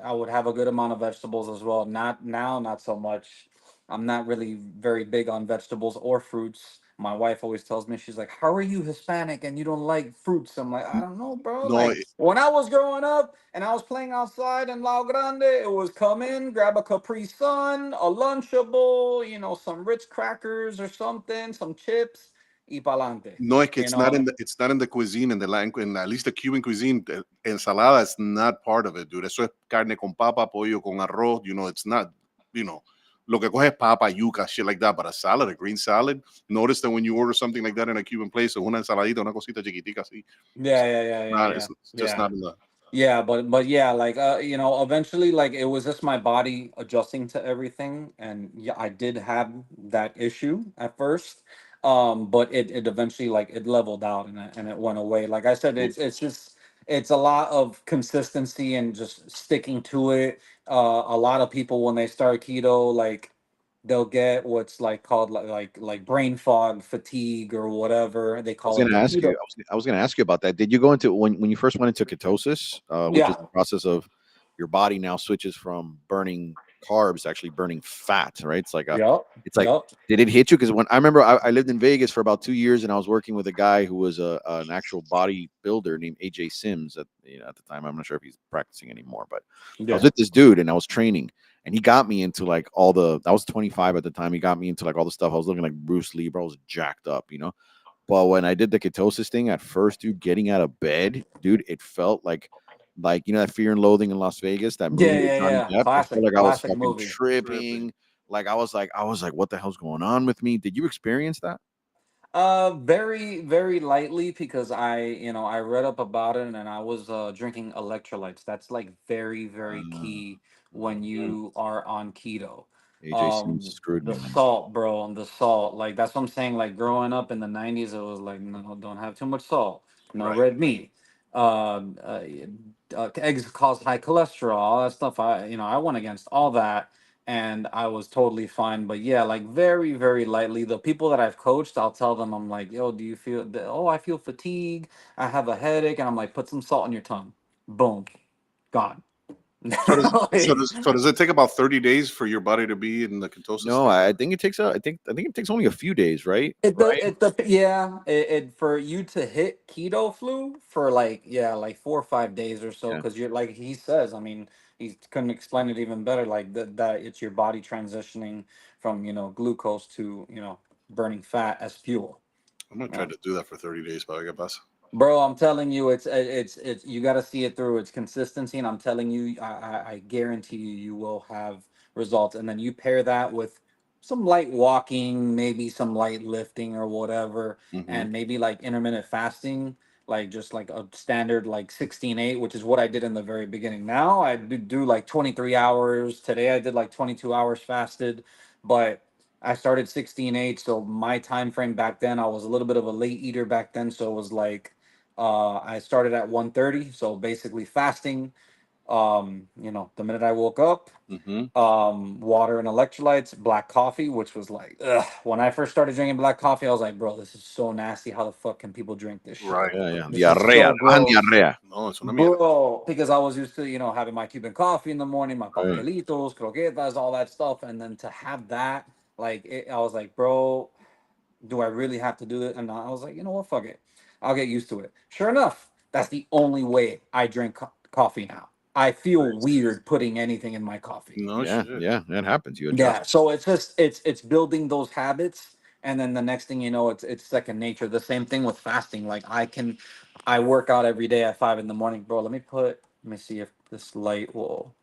I would have a good amount of vegetables as well. Not now, not so much. I'm not really very big on vegetables or fruits. My wife always tells me, she's like, "How are you Hispanic and you don't like fruits?" I'm like, "I don't know, bro. No, Like when I was growing up and I was playing outside in La Grande, it was come in, grab a Capri Sun, a Lunchable, some Ritz crackers or something, some chips, y pa'lante." no, You in know, the cuisine, in the language, in at least the Cuban cuisine. Ensalada is not part of it, dude. Eso es carne con papa, pollo con arroz. It's not, you know, lo que coge es papa, yuca, shit like that. But a salad, a green salad. Notice that when you order something like that in a Cuban place, es una ensaladita, una cosita chiquitica así. yeah, yeah, yeah, yeah, yeah, It's just yeah. not in the. Yeah, but yeah, like eventually like it was just my body adjusting to everything, and yeah, I did have that issue at first. But it eventually like it leveled out and it went away. Like I said, it's a lot of consistency and just sticking to it. A lot of people when they start keto, like they'll get what's like called like brain fog, fatigue, or whatever they I was call it. going to The ask you. keto. I was going to ask you about that. Did you go into when you first went into ketosis, which is Yeah. the process of your body now switches from burning carbs actually burning fat, right? Yup. It's like, Yup. did it hit you? Because when I remember, I lived in Vegas for about 2 years, and I was working with a guy who was an actual bodybuilder named AJ Sims at the time. I'm not sure if he's practicing anymore, but I was Yeah. with this dude and I was training, and he got me into like all the. I was 25 at the time. He got me into like all the stuff. I was looking like Bruce Lee, bro. I was jacked up. But when I did the ketosis thing at first, dude, getting out of bed, dude, it felt like that Fear and Loathing in Las Vegas, that Yeah. movie with Yeah. Johnny Yeah. Depp. It felt Classic. like I was Classic fucking movie. tripping. Like I was like, what the hell's going on with me? Did you experience that? Very, very lightly because I read up about it and I was drinking electrolytes. That's like very, very Uh, key when Mm, you are on keto. AJ Sims screwed The me, man. salt, bro, and the salt. Like that's what I'm saying. Like growing up in the '90s, it was like, no, don't have too much salt. No right. red meat. Uh, uh, Eggs cause high cholesterol. All that stuff. I went against all that and I was totally fine. But yeah, like very, very lightly. The people that I've coached, I'll tell them, I'm like, yo, do you feel? Oh, I feel fatigue. I have a headache, and I'm like, put some salt on your tongue. Boom, gone. So does so Like, does so does it take about 30 days for your body to be in the ketosis No, state? I think it takes I think it takes only a few days, right? yeah, it for you to hit keto flu for like yeah like 4 or 5 days or so Yeah. because you're like he says. I mean, he couldn't explain it even better. Like that it's your body transitioning from glucose to burning fat as fuel. I'm gonna try Yeah. to do that for 30 days, but I guess. Bro, I'm telling you, it's you got to see it through. It's consistency, and I'm telling you, I guarantee you will have results. And then you pair that with some light walking, maybe some light lifting or whatever, Hmm. and maybe like intermittent fasting, like just like a standard like 16/8, which is what I did in the very beginning. Now I do like 23 hours. Today I did like 22 hours fasted, but I started 16/8, so my time frame back then, I was a little bit of a late eater back then, so it was like I started at 1:30, so basically fasting. The minute I woke up, Hmm. water and electrolytes, black coffee, which was like, ugh. When I first started drinking black coffee, I was like, bro, this is so nasty. How the fuck can people drink this shit? Right. Yeah, yeah. This is Diarrhea. so Bajan gross. diarrhea. No, it's una mierda. Bro, because I was used to, having my Cuban coffee in the morning, my Right. pastelitos, croquetas, all that stuff. And then to have that, I was like, bro, do I really have to do it? And I was like, you know what, fuck it. I'll get used to it. Sure enough, that's the only way I drink coffee now. I feel weird putting anything in my coffee. No Yeah, shit. yeah. That happens. You adjust. Yeah, so it's just it's building those habits, and then the next thing you know, it's second nature. The same thing with fasting. Like I work out every day at 5 in the morning, bro. Let me see if this light will,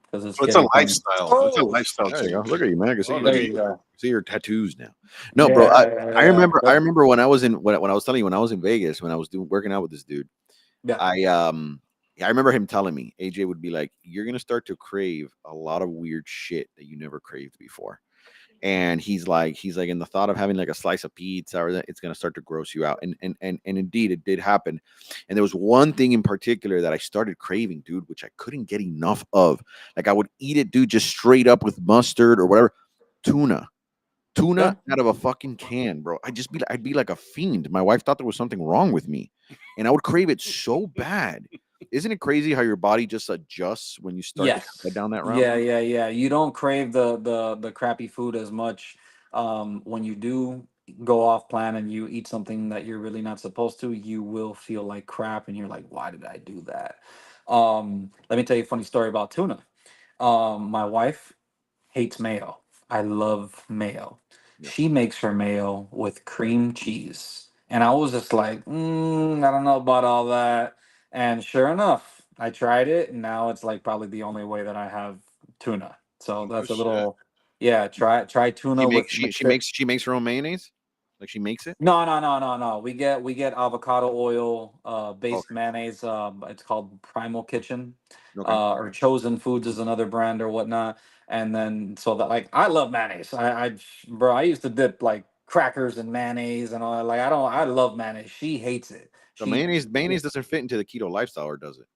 because it's So it's a getting kind of lifestyle. It's a close. lifestyle There you go. change. Look at you, man. I can see Oh, you. look There at you you. go. See your tattoos now. No, bro. Yeah, I yeah. remember. I remember when I was in when I was telling you when I was in Vegas when I was doing working out with this dude. Yeah. I remember him telling me AJ would be like, "You're gonna start to crave a lot of weird shit that you never craved before." And he's like, in the thought of having like a slice of pizza or that, it's gonna start to gross you out. And indeed, it did happen. And there was one thing in particular that I started craving, dude, which I couldn't get enough of. Like I would eat it, dude, just straight up with mustard or whatever. Tuna. Tuna Yeah. out of a fucking can, bro. I'd be like a fiend. My wife thought there was something wrong with me, and I would crave it so bad. Isn't it crazy how your body just adjusts when you start to head Yes. down that route? Yeah, yeah, yeah. You don't crave the crappy food as much when you do go off plan and you eat something that you're really not supposed to, you will feel like crap and you're like, why did I do that? Let me tell you a funny story about tuna. My wife hates mayo. I love mayo. Yeah. She makes her mayo with cream cheese. And I was just like, I don't know about all that. And sure enough, I tried it. And now it's like probably the only way that I have tuna. So No that's a shit. little, yeah, try She tuna makes with she makes her own mayonnaise. Like she makes it. no, no, no, no, no. We get avocado oil based Okay. mayonnaise. It's called Primal Kitchen, Okay. or Chosen Foods is another brand or whatnot. And then so that like I love mayonnaise. Bro, I used to dip like crackers and mayonnaise and all that. Like I love mayonnaise. She hates it. So She mayonnaise doesn't fit into the keto lifestyle, or does it?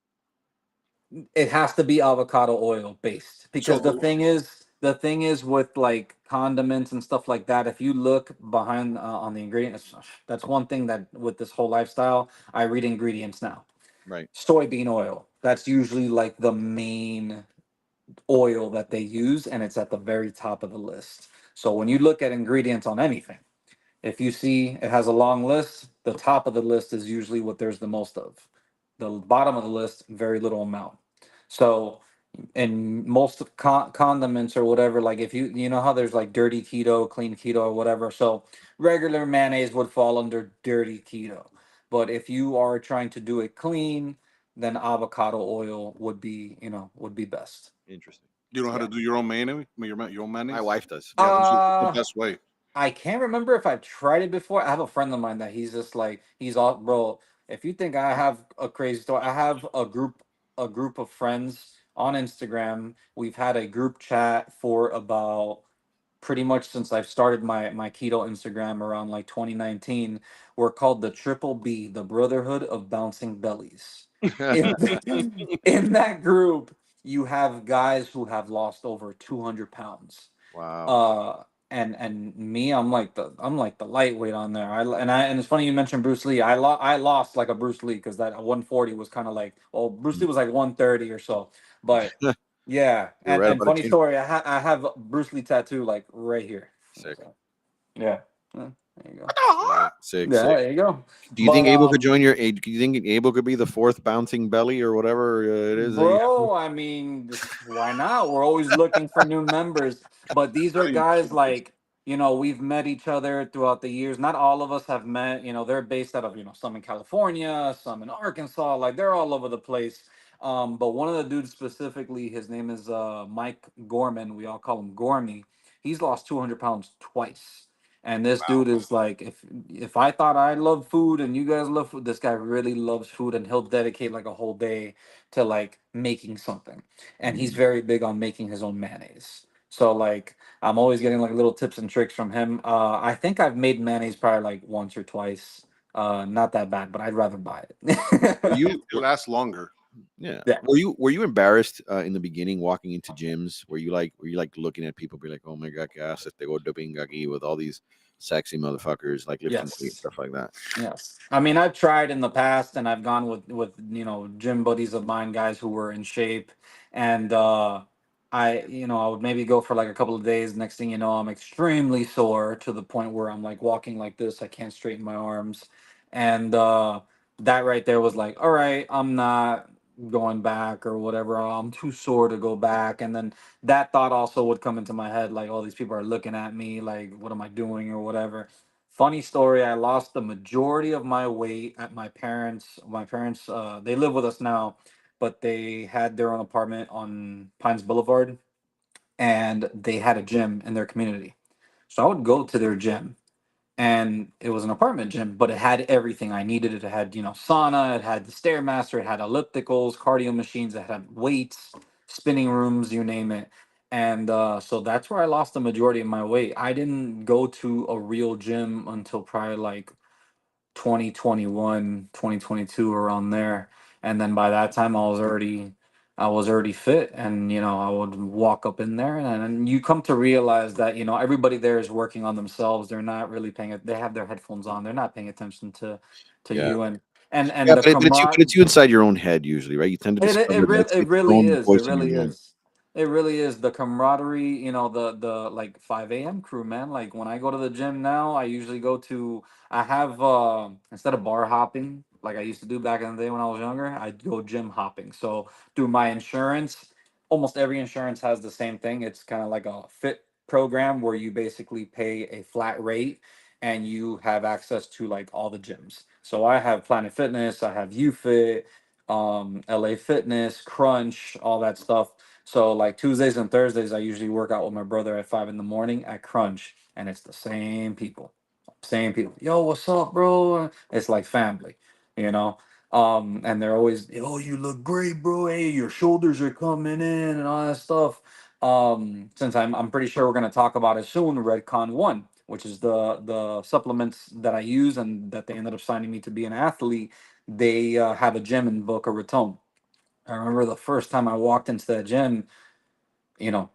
it has to be avocado oil based because the So thing is the thing is with like condiments and stuff like that, if you look behind on the ingredients, that's one thing that with this whole lifestyle I read ingredients now. Right. Soybean oil, that's usually like the main oil that they use, and it's at the very top of the list. So when you look at ingredients on anything, if you see it has a long list, the top of the list is usually what there's the most of. The bottom of the list, very little amount. So, and most condiments or whatever, like if you know how there's like dirty keto, clean keto, or whatever. So regular mayonnaise would fall under dirty keto. But if you are trying to do it clean, then avocado oil would be, would be best. Interesting. You know how Yeah. to do your own mayonnaise? Your own My mayonnaise? wife does. Yeah, that's the Uh best way. I can't remember if I've tried it before. I have a friend of mine that he's just like he's all bro. If you think I have a crazy story, I have a group of friends on Instagram. We've had a group chat for about pretty much since I've started my keto Instagram around like 2019. We're called the Triple B, the Brotherhood of Bouncing Bellies. In in that group, you have guys who have lost over 200 pounds. Wow. And me, I'm like the lightweight on there. And it's funny you mentioned Bruce Lee. I lost like a Bruce Lee because that 140 was kind of like, well, Bruce Lee was like 130 or so. But yeah, You're and right and about it funny too. story, I have a Bruce Lee tattoo like right here. Sick. So, yeah, there you go. Sick. Yeah, Sick. there you go. Do you But think Abel could join your? Do you think Abel could be the fourth bouncing belly or whatever it is that you bro, I mean, why not? We're always looking for new members. But these are guys like, we've met each other throughout the years. Not all of us have met, they're based out of, some in California, some in Arkansas, like they're all over the place. But one of the dudes specifically, his name is Mike Gorman. We all call him Gormy. He's lost 200 pounds twice. And this dude is like, if I thought I love food and you guys love food, this guy really loves food, and he'll dedicate like a whole day to like making something. And he's very big on making his own mayonnaise. So like I'm always getting like little tips and tricks from him. I think I've made mayonnaise probably like once or twice. Not that bad, but I'd rather buy were it. you It lasts longer. yeah. Yeah. Were you embarrassed in the beginning walking into gyms? Were you like looking at people be like, oh my god, gas if they go to aquí with all these sexy motherfuckers like lifting weight Yes. stuff like that? Yes. I mean, I've tried in the past, and I've gone with gym buddies of mine, guys who were in shape, and I would maybe go for like a couple of days. Next thing you know, I'm extremely sore to the point where I'm like walking like this. I can't straighten my arms, and that right there was like, all right, I'm not going back or whatever. I'm too sore to go back. And then that thought also would come into my head, like, all these people are looking at me, like, what am I doing or whatever. Funny story, I lost the majority of my weight at my parents. My parents, they live with us now, but they had their own apartment on Pines Boulevard, and they had a gym in their community. So I would go to their gym, and it was an apartment gym, but it had everything I needed. It had, sauna, it had the stairmaster, it had ellipticals, cardio machines, it had weights, spinning rooms, you name it. And so that's where I lost the majority of my weight. I didn't go to a real gym until probably like 2021, 2022, around there. And then by that time I was already fit, and I would walk up in there, and you come to realize that everybody there is working on themselves. They're not really paying it. They have their headphones on. They're not paying attention to Yeah. you, and Yeah, the but it's you inside your own head usually, right? You tend to it it, it discover that really it's, it it's your really own is. It voice in really your head. is. It really is the camaraderie, the like 5 a.m. crew, man. Like when I go to the gym now, I usually go to I have instead of bar hopping like I used to do back in the day when I was younger, I go gym hopping. So through my insurance, almost every insurance has the same thing. It's kind of like a fit program where you basically pay a flat rate and you have access to like all the gyms. So I have Planet Fitness, I have UFit, LA Fitness, Crunch, all that stuff. So like Tuesdays and Thursdays, I usually work out with my brother at 5 in the morning at Crunch, and it's the same people, same people. Yo, what's up, bro? It's like family, you know. And they're always, yo, you look great, bro. Hey, your shoulders are coming in and all that stuff. Since I'm pretty sure we're gonna talk about it soon, Redcon One, which is the supplements that I use and that they ended up signing me to be an athlete. They have a gym in Boca Raton. I remember the first time I walked into that gym,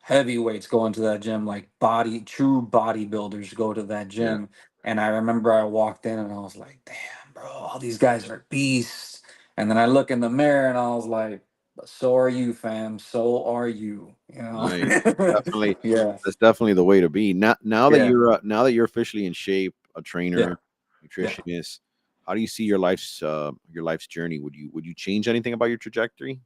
heavyweights go into that gym, like true bodybuilders go to that Yeah. gym. And I remember I walked in and I was like, damn, bro, all these guys are beasts. And then I look in the mirror and I was like, But so are you, fam. So are you. You know. Nice. Definitely, Yeah. that's definitely the way to be. Yeah. Now that you're officially in shape, a Yeah. trainer, Yeah. nutritionist, how do you see your life's journey? Would you change anything about your trajectory if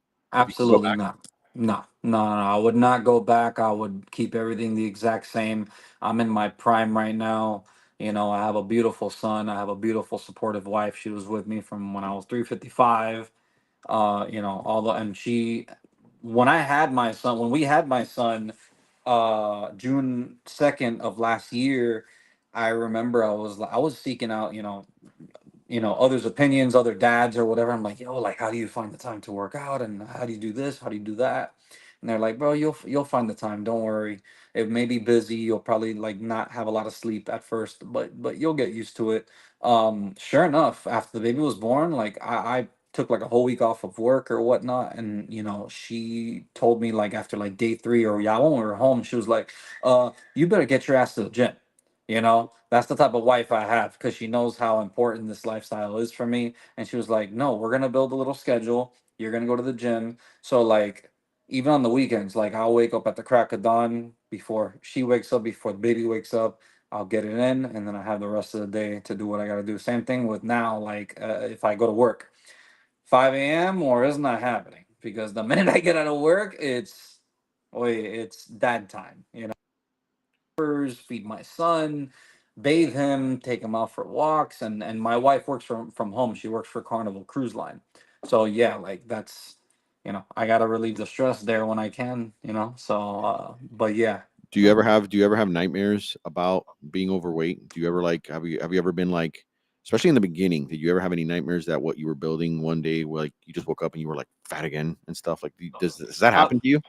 you could go Absolutely back? not. No, no, no, no. I would not go back. I would keep everything the exact same. I'm in my prime right now. You know, I have a beautiful son. I have a beautiful supportive wife. She was with me from when I was 355. You know, all the and she when I had my son, when we had my son, June 2nd of last year, I remember I was seeking out, others' opinions, other dads or whatever. I'm like, yo, like, how do you find the time to work out, and how do you do this? How do you do that? And they're like, bro, you'll find the time. Don't worry. It may be busy. You'll probably like not have a lot of sleep at first, but you'll get used to it. Sure enough, after the baby was born, like I took like a whole week off of work or whatnot, and she told me like after like day three or yeah, when we were home, she was like, you better get your ass to the gym. That's the type of wife I have because she knows how important this lifestyle is for me. And she was like, no, we're going to build a little schedule. You're going to go to the gym. So, like, even on the weekends, like, I'll wake up at the crack of dawn before she wakes up, before the baby wakes up. I'll get it in, and then I have the rest of the day to do what I got to do. Same thing with now, like, if I go to work, 5 a.m. or it's not happening because the minute I get out of work, it's dad time, feed my son, bathe him, take him out for walks, and my wife works from home. She works for Carnival Cruise Line, so yeah, like that's I gotta relieve the stress there when I can, So, but yeah, Do you ever have nightmares about being overweight? Do you ever like have you ever been like, especially in the beginning, did you ever have any nightmares that what you were building one day, like you just woke up and you were like fat again and stuff? Like, does that uh, happen to you?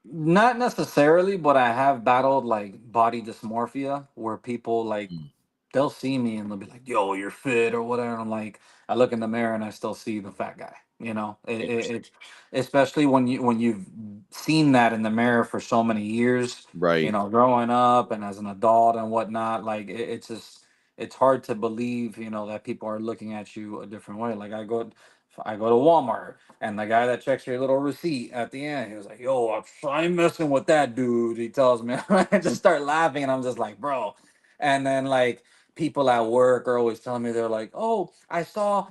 not necessarily, but I have battled like body dysmorphia where people like Mm. they'll see me and they'll be like, "Yo, you're fit" or whatever. And I'm like, I look in the mirror and I still see the fat guy. Interesting. Especially when you've seen that in the mirror for so many years. Right. Growing up and as an adult and whatnot. Like it's just it's hard to believe that people are looking at you a different way. Like I go to Walmart and the guy that checks your little receipt at the end, he was like, "Yo, I ain't messing with that dude." He tells me, I just start laughing and I'm just like, "Bro." And then like people at work are always telling me they're like, "Oh, I saw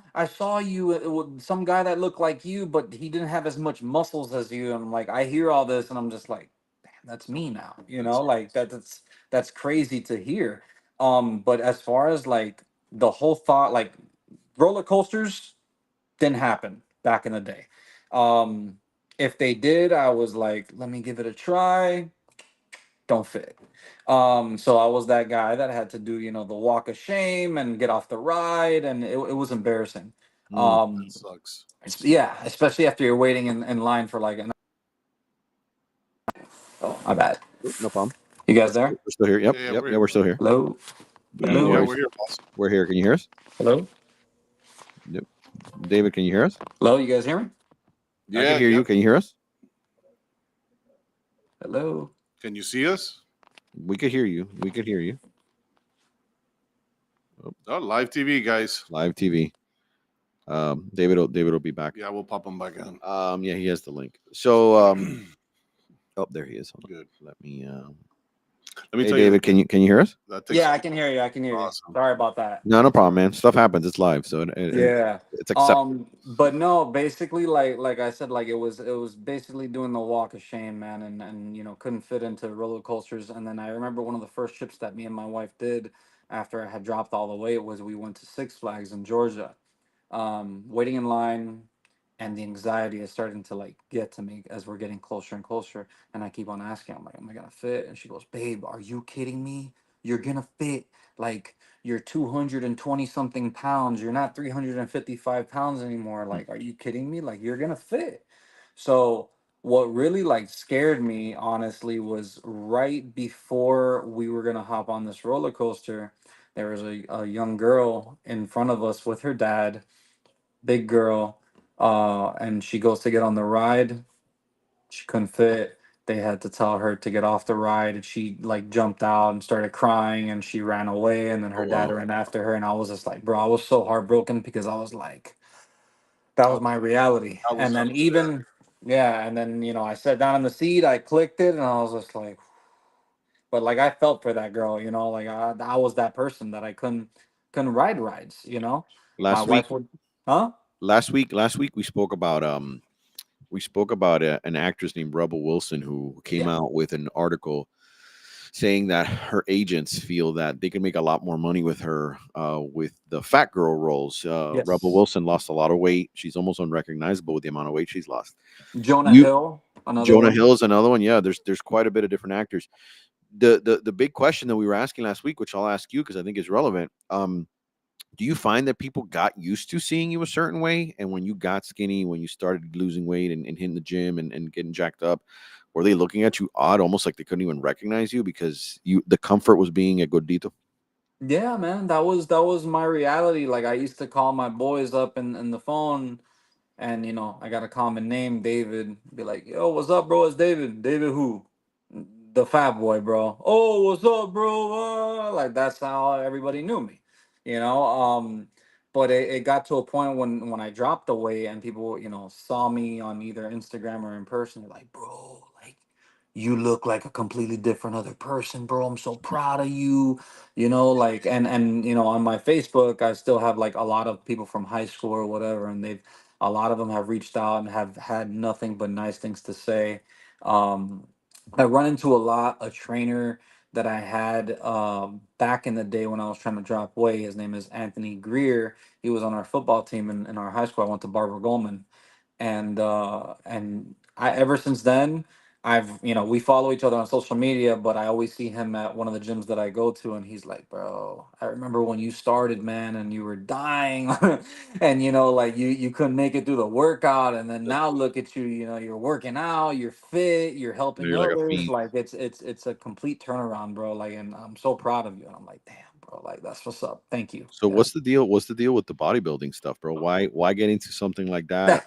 you with some guy that looked like you, but he didn't have as much muscles as you." And I'm like, I hear all this, and I'm just like, "Damn, that's me now." Like that's crazy to hear. But as far as like the whole thought, like roller coasters didn't happen back in the day. Um, if they did, I was like, let me give it a try. Don't fit. So I was that guy that had to do, the walk of shame and get off the ride, and it was embarrassing. Mm. That Um, sucks. yeah, especially after you're waiting in line for like an. Oh, my bad. No problem. You We're guys still, there? we're still here. Yep. Yeah, yeah, Yep. we're Yeah, here, we're bro. still here. Hello, Yeah, no Yeah, hello, we're worries. here, boss. We're here. Can you hear us? hello, Yep. David, can you hear us? hello. You guys hear me? I can Yeah, hear you. yep. Can you hear us? Hello. Can you see us? We could hear you. We could hear you. Oh, Oh, live TV, guys. live TV. David will be back. Yeah, we'll pop them back on. Yeah, he has the link. So, oh, there he is. Hold on. Good. Let me. Let me Hey, tell you, David, can you hear us? that takes Yeah, I can hear you. I can hear you. awesome. Sorry about that. No, no problem, man. Stuff happens. It's live, so Yeah. it's accepted. But no, basically like I said, like it was basically doing the walk of shame, man, and couldn't fit into roller coasters. And then I remember one of the first trips that me and my wife did after I had dropped all the weight was we went to Six Flags in Georgia. Waiting in line, and the anxiety is starting to like get to me as we're getting closer and closer. And I keep on asking, I'm like, am I gonna fit? And she goes, babe, are you kidding me? You're gonna fit. Like, you're 220 something pounds. You're not 355 pounds anymore. Like, are you kidding me? Like, you're gonna fit. So what really like scared me honestly was right before we were gonna hop on this roller coaster, there was a young girl in front of us with her dad, big girl, and she goes to get on the ride. She couldn't fit. They had to tell her to get off the ride, and she like jumped out and started crying, and she ran away, and then Oh her dad wow. ran after her, and I was just like, bro, I was so heartbroken because I was like, that was How my reality. how was And how then was your dad? Yeah, and then I sat down in the seat, I clicked it, and I was just like, but like I felt for that girl, like I was that person that I couldn't ride rides. My Last week, wife would, huh? last week we spoke about an actress named Rebel Wilson who came Yeah. out with an article saying that her agents feel that they can make a lot more money with her with the fat girl roles. Rebel Yes. Wilson lost a lot of weight. She's almost unrecognizable with the amount of weight she's lost. Jonah You Hill, another Jonah one. Hill is another one. Yeah, there's quite a bit of different actors. The big question that we were asking last week, which I'll ask you because I think is relevant. Do you find that people got used to seeing you a certain way, and when you got skinny, when you started losing weight and hitting the gym and getting jacked up, were they looking at you odd, almost like they couldn't even recognize you because the comfort was being a gordito? Yeah, man, that was my reality. Like I used to call my boys up in the phone, and I got a common name, David. Be like, yo, what's up, bro? It's David. David who? The fat boy, bro. Oh, what's up, bro? Like that's how everybody knew me, you know. But it got to a point when I dropped the weight and people, saw me on either Instagram or in person. They're like, bro, like you look like a completely different other person, bro. I'm so proud of you, like and on my Facebook, I still have like a lot of people from high school or whatever, and a lot of them have reached out and have had nothing but nice things to say. Um, I run into a trainer that I had back in the day when I was trying to drop weight. His name is Anthony Greer. He was on our football team in our high school. I went to Barbara Goldman, and I ever since then we follow each other on social media, but I always see him at one of the gyms that I go to, and he's like, bro, I remember when you started, man, and you were dying, and like you couldn't make it through the workout, and then now look at you, you're working out, you're fit, you're helping You're like a others, fiend. like it's a complete turnaround, bro, like, and I'm so proud of you, and I'm like, damn, bro, like that's what's up, thank you. So Yeah. what's the deal? What's the deal with the bodybuilding stuff, bro? Why get into something like that?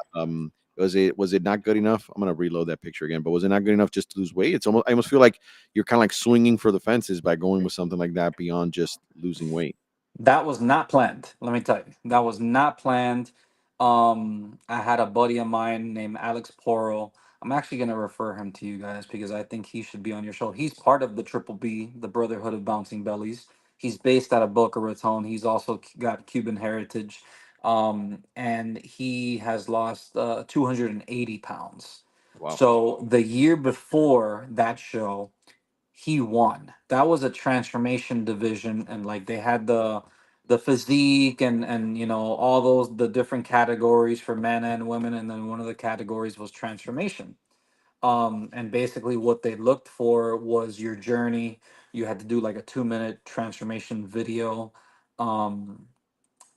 Was it not good enough? I'm gonna reload that picture again, but was it not good enough just to lose weight? I almost feel like you're kind of like swinging for the fences by going with something like that beyond just losing weight. That was not planned. Let me tell you, that was not planned. I had a buddy of mine named Alex Poro. I'm actually gonna refer him to you guys because I think he should be on your show. He's part of the Triple B, the Brotherhood of Bouncing Bellies. He's based out of Boca Raton. He's also got Cuban heritage, and he has lost 280 pounds. Wow. So the year before that show, he won. That was a transformation division, and like they had the physique and all those the different categories for men and women, and then one of the categories was transformation. And basically what they looked for was your journey. You had to do like a 2-minute transformation video. Um,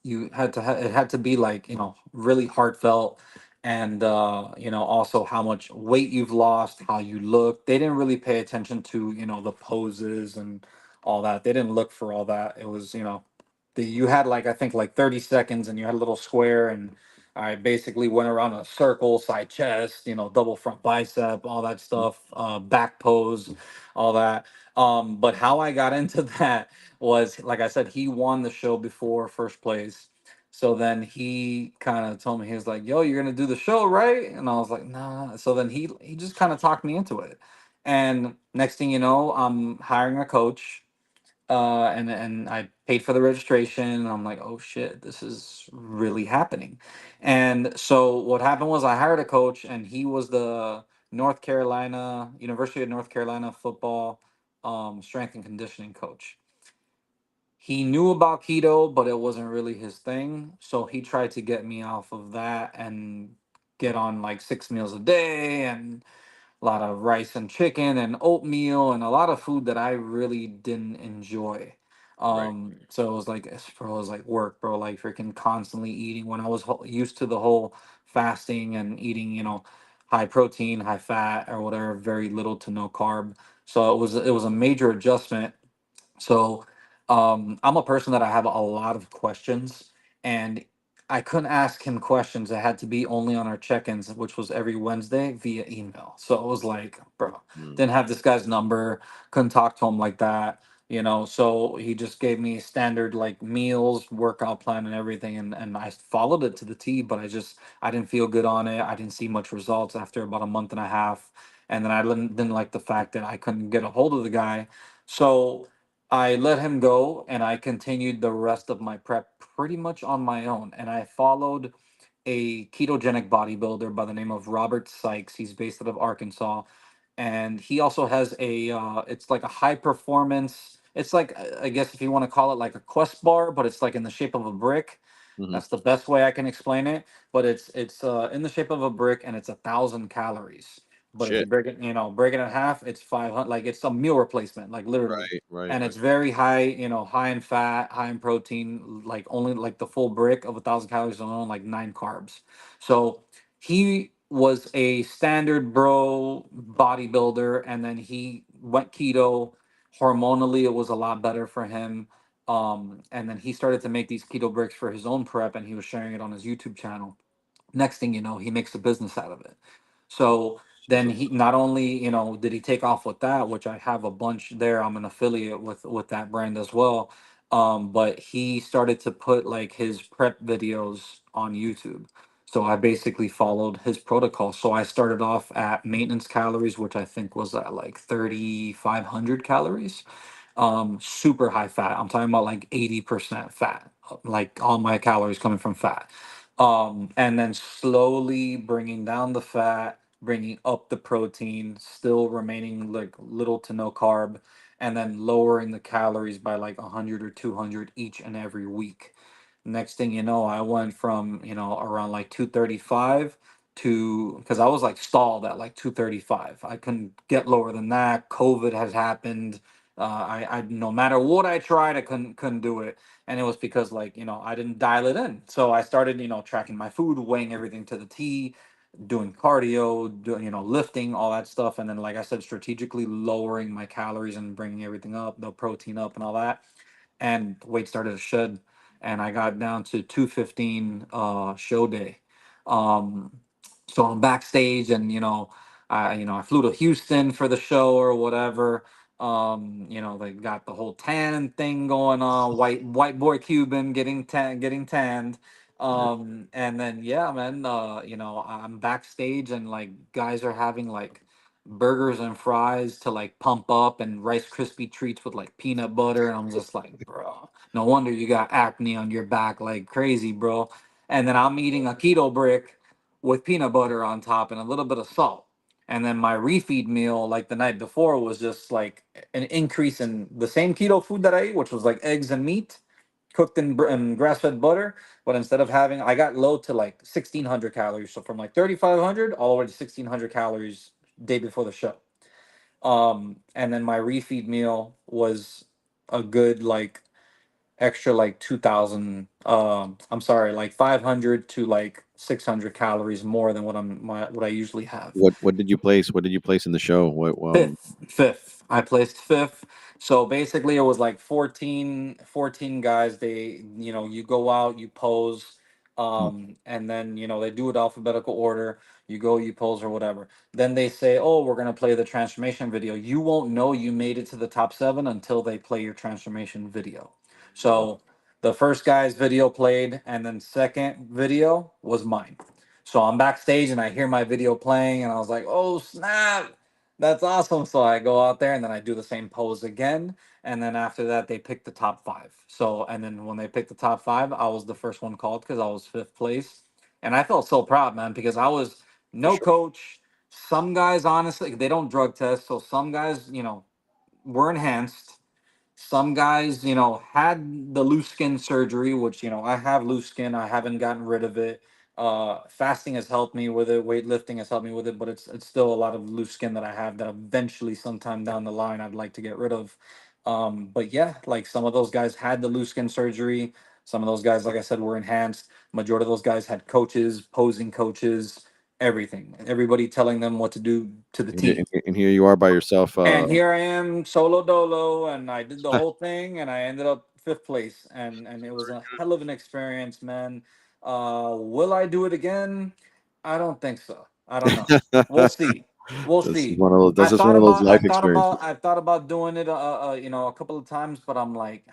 you had to it had to be like really heartfelt, and also how much weight you've lost, how you look. They didn't really pay attention to the poses and all that. They didn't look for all that. It was you had like I think like 30 seconds, and you had a little square, and I basically went around a circle, side chest, double front bicep, all that stuff, back pose, all that. But how I got into that was, like I said, he won the show before first place. So then he kind of told me, he was like, "Yo, you're gonna do the show, right?" And I was like, "Nah." So then he just kind of talked me into it. And next thing you know, I'm hiring a coach, and I paid for the registration. And I'm like, "Oh shit, this is really happening." And so what happened was I hired a coach, and he was the University of North Carolina football strength and conditioning coach. He knew about keto, but it wasn't really his thing. So he tried to get me off of that and get on like 6 meals a day and a lot of rice and chicken and oatmeal and a lot of food that I really didn't enjoy. Right. So it was like, bro, it was like work, bro, like freaking constantly eating when I was used to the whole fasting and eating, high protein, high fat or whatever, very little to no carb. So it was a major adjustment. So I'm a person that I have a lot of questions, and I couldn't ask him questions. It had to be only on our check-ins, which was every Wednesday via email. So it was like, bro, Mm. didn't have this guy's number, couldn't talk to him like that. So he just gave me standard like meals, workout plan, and everything, and I followed it to the T. But I didn't feel good on it. I didn't see much results after about a month and a half, and then I didn't like the fact that I couldn't get a hold of the guy. So I let him go, and I continued the rest of my prep pretty much on my own, and I followed a ketogenic bodybuilder by the name of Robert Sykes. He's based out of Arkansas, and he also has it's like a high performance. It's like, I guess if you want to call it like a Quest bar, but it's like in the shape of a brick. Hmm. That's the best way I can explain it. But it's in the shape of a brick, and it's 1,000 calories. But if you Shit. break it in half, it's 500. Like it's a meal replacement, like literally. Right. Right. And Right. it's very high, high in fat, high in protein. Like only like the full brick of 1,000 calories is only like 9 carbs. So he was a standard bro bodybuilder, and then he went keto. Hormonally it was a lot better for him, and then he started to make these keto bricks for his own prep, and he was sharing it on his YouTube channel. Next thing you know, he makes a business out of it. So then he not only, did he take off with that, which I have a bunch there. I'm an affiliate with that brand as well. But he started to put like his prep videos on YouTube. So I basically followed his protocol. So I started off at maintenance calories, which I think was at like 3,500 calories. Super high fat. I'm talking about like 80% fat, like all my calories coming from fat. And then slowly bringing down the fat, bringing up the protein, still remaining like little to no carb, and then lowering the calories by like 100 or 200 each and every week. Next thing you know, I went from, around like 235 to, because I was like stalled at like 235. I couldn't get lower than that. COVID has happened. I no matter what I tried, I couldn't do it, and it was because like I didn't dial it in. So I started tracking my food, weighing everything to the T, doing cardio, doing lifting, all that stuff, and then like I said, strategically lowering my calories and bringing everything up, the protein up, and all that, and weight started to shed, and I got down to 215 show day. Um, so I'm backstage, and I flew to Houston for the show or whatever. They got the whole tan thing going on, white boy Cuban getting tanned. And then yeah, man, I'm backstage, and like guys are having like burgers and fries to like pump up, and Rice Krispie treats with like peanut butter, and I'm just like, bro, no wonder you got acne on your back like crazy, bro. And then I'm eating a keto brick with peanut butter on top and a little bit of salt. And then my refeed meal, like the night before, was just like an increase in the same keto food that I ate, which was like eggs and meat cooked in grass-fed butter. But instead of having, I got low to like 1,600 calories. So from like 3,500 all the way to 1,600 calories day before the show. And then my refeed meal was a good like extra like 2,000. I'm sorry, like 500 to like 600 calories more than what I usually have. What did you place? What did you place in the show? What Fifth. I placed fifth. So basically it was like 14 guys. You go out, you pose, and then, they do it alphabetical order. You go, you pose or whatever. Then they say, oh, we're going to play the transformation video. You won't know you made it to the top seven until they play your transformation video. So the first guy's video played, and then second video was mine. So I'm backstage, and I hear my video playing, and I was like, oh, snap. That's awesome. So I go out there, and then I do the same pose again. And then after that, they pick the top five. So, and then when they picked the top five, I was the first one called because I was fifth place. And I felt so proud, man, because I was for no sure. coach. Some guys, honestly, they don't drug test. So some guys, were enhanced. Some guys, had the loose skin surgery, which, I have loose skin. I haven't gotten rid of it. Fasting has helped me with it. Weightlifting has helped me with it, but it's still a lot of loose skin that I have that eventually, sometime down the line, I'd like to get rid of. But yeah, like some of those guys had the loose skin surgery. Some of those guys, like I said, were enhanced. Majority of those guys had coaches, posing coaches, everything. Everybody telling them what to do to the T. And here you are by yourself. And here I am, solo dolo, and I did the whole thing, and I ended up fifth place, and it was a hell of an experience, man. Will I do it again? I don't think so. I don't know. We'll see. We'll That's just see. one of those. That's I just thought one of those about, I life thought about, experiences. I thought about doing it, a couple of times, but I'm like,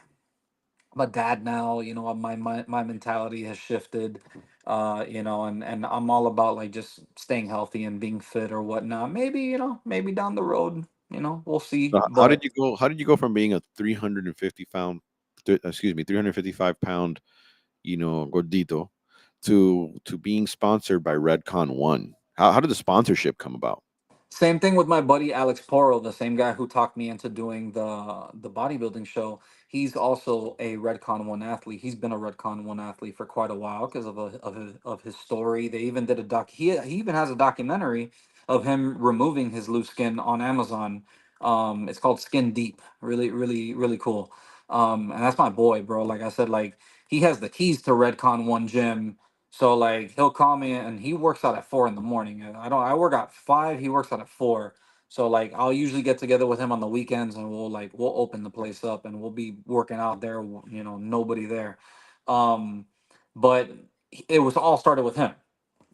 I'm a dad now. My mentality has shifted. And I'm all about like just staying healthy and being fit or whatnot. Maybe maybe down the road, we'll see. So how did But you go? How did you go from being a 350 pound, excuse me, 355 pound, gordito, to being sponsored by Redcon One? How did the sponsorship come about? same thing with my buddy Alex Poro, the same guy who talked me into doing the bodybuilding show. He's also a Redcon One athlete. He's been a Redcon One athlete for quite a while because of his story. They even did a doc. He even has a documentary of him removing his loose skin on Amazon. It's called Skin Deep. Really, really, really cool. And that's my boy, bro. Like I said, like he has the keys to Redcon One gym, so like he'll call me and he works out at 4 in the morning. And I work out 5, he works out at 4. So like I'll usually get together with him on the weekends and we'll open the place up and we'll be working out there, nobody there. Um but it was all started with him.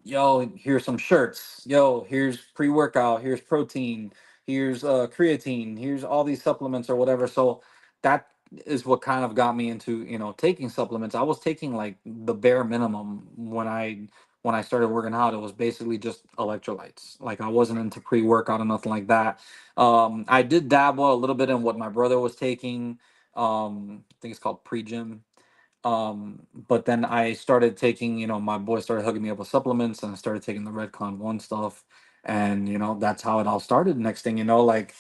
Yo, here's some shirts. Yo, here's pre-workout, here's protein, here's creatine, here's all these supplements or whatever. So that is what kind of got me into, taking supplements. I was taking like the bare minimum when I started working out. It was basically just electrolytes. Like I wasn't into pre-workout or nothing like that. I did dabble a little bit in what my brother was taking. I think it's called pre-gym. But then I started taking, my boy started hooking me up with supplements and I started taking the Redcon One stuff. And, that's how it all started. Next thing you know, like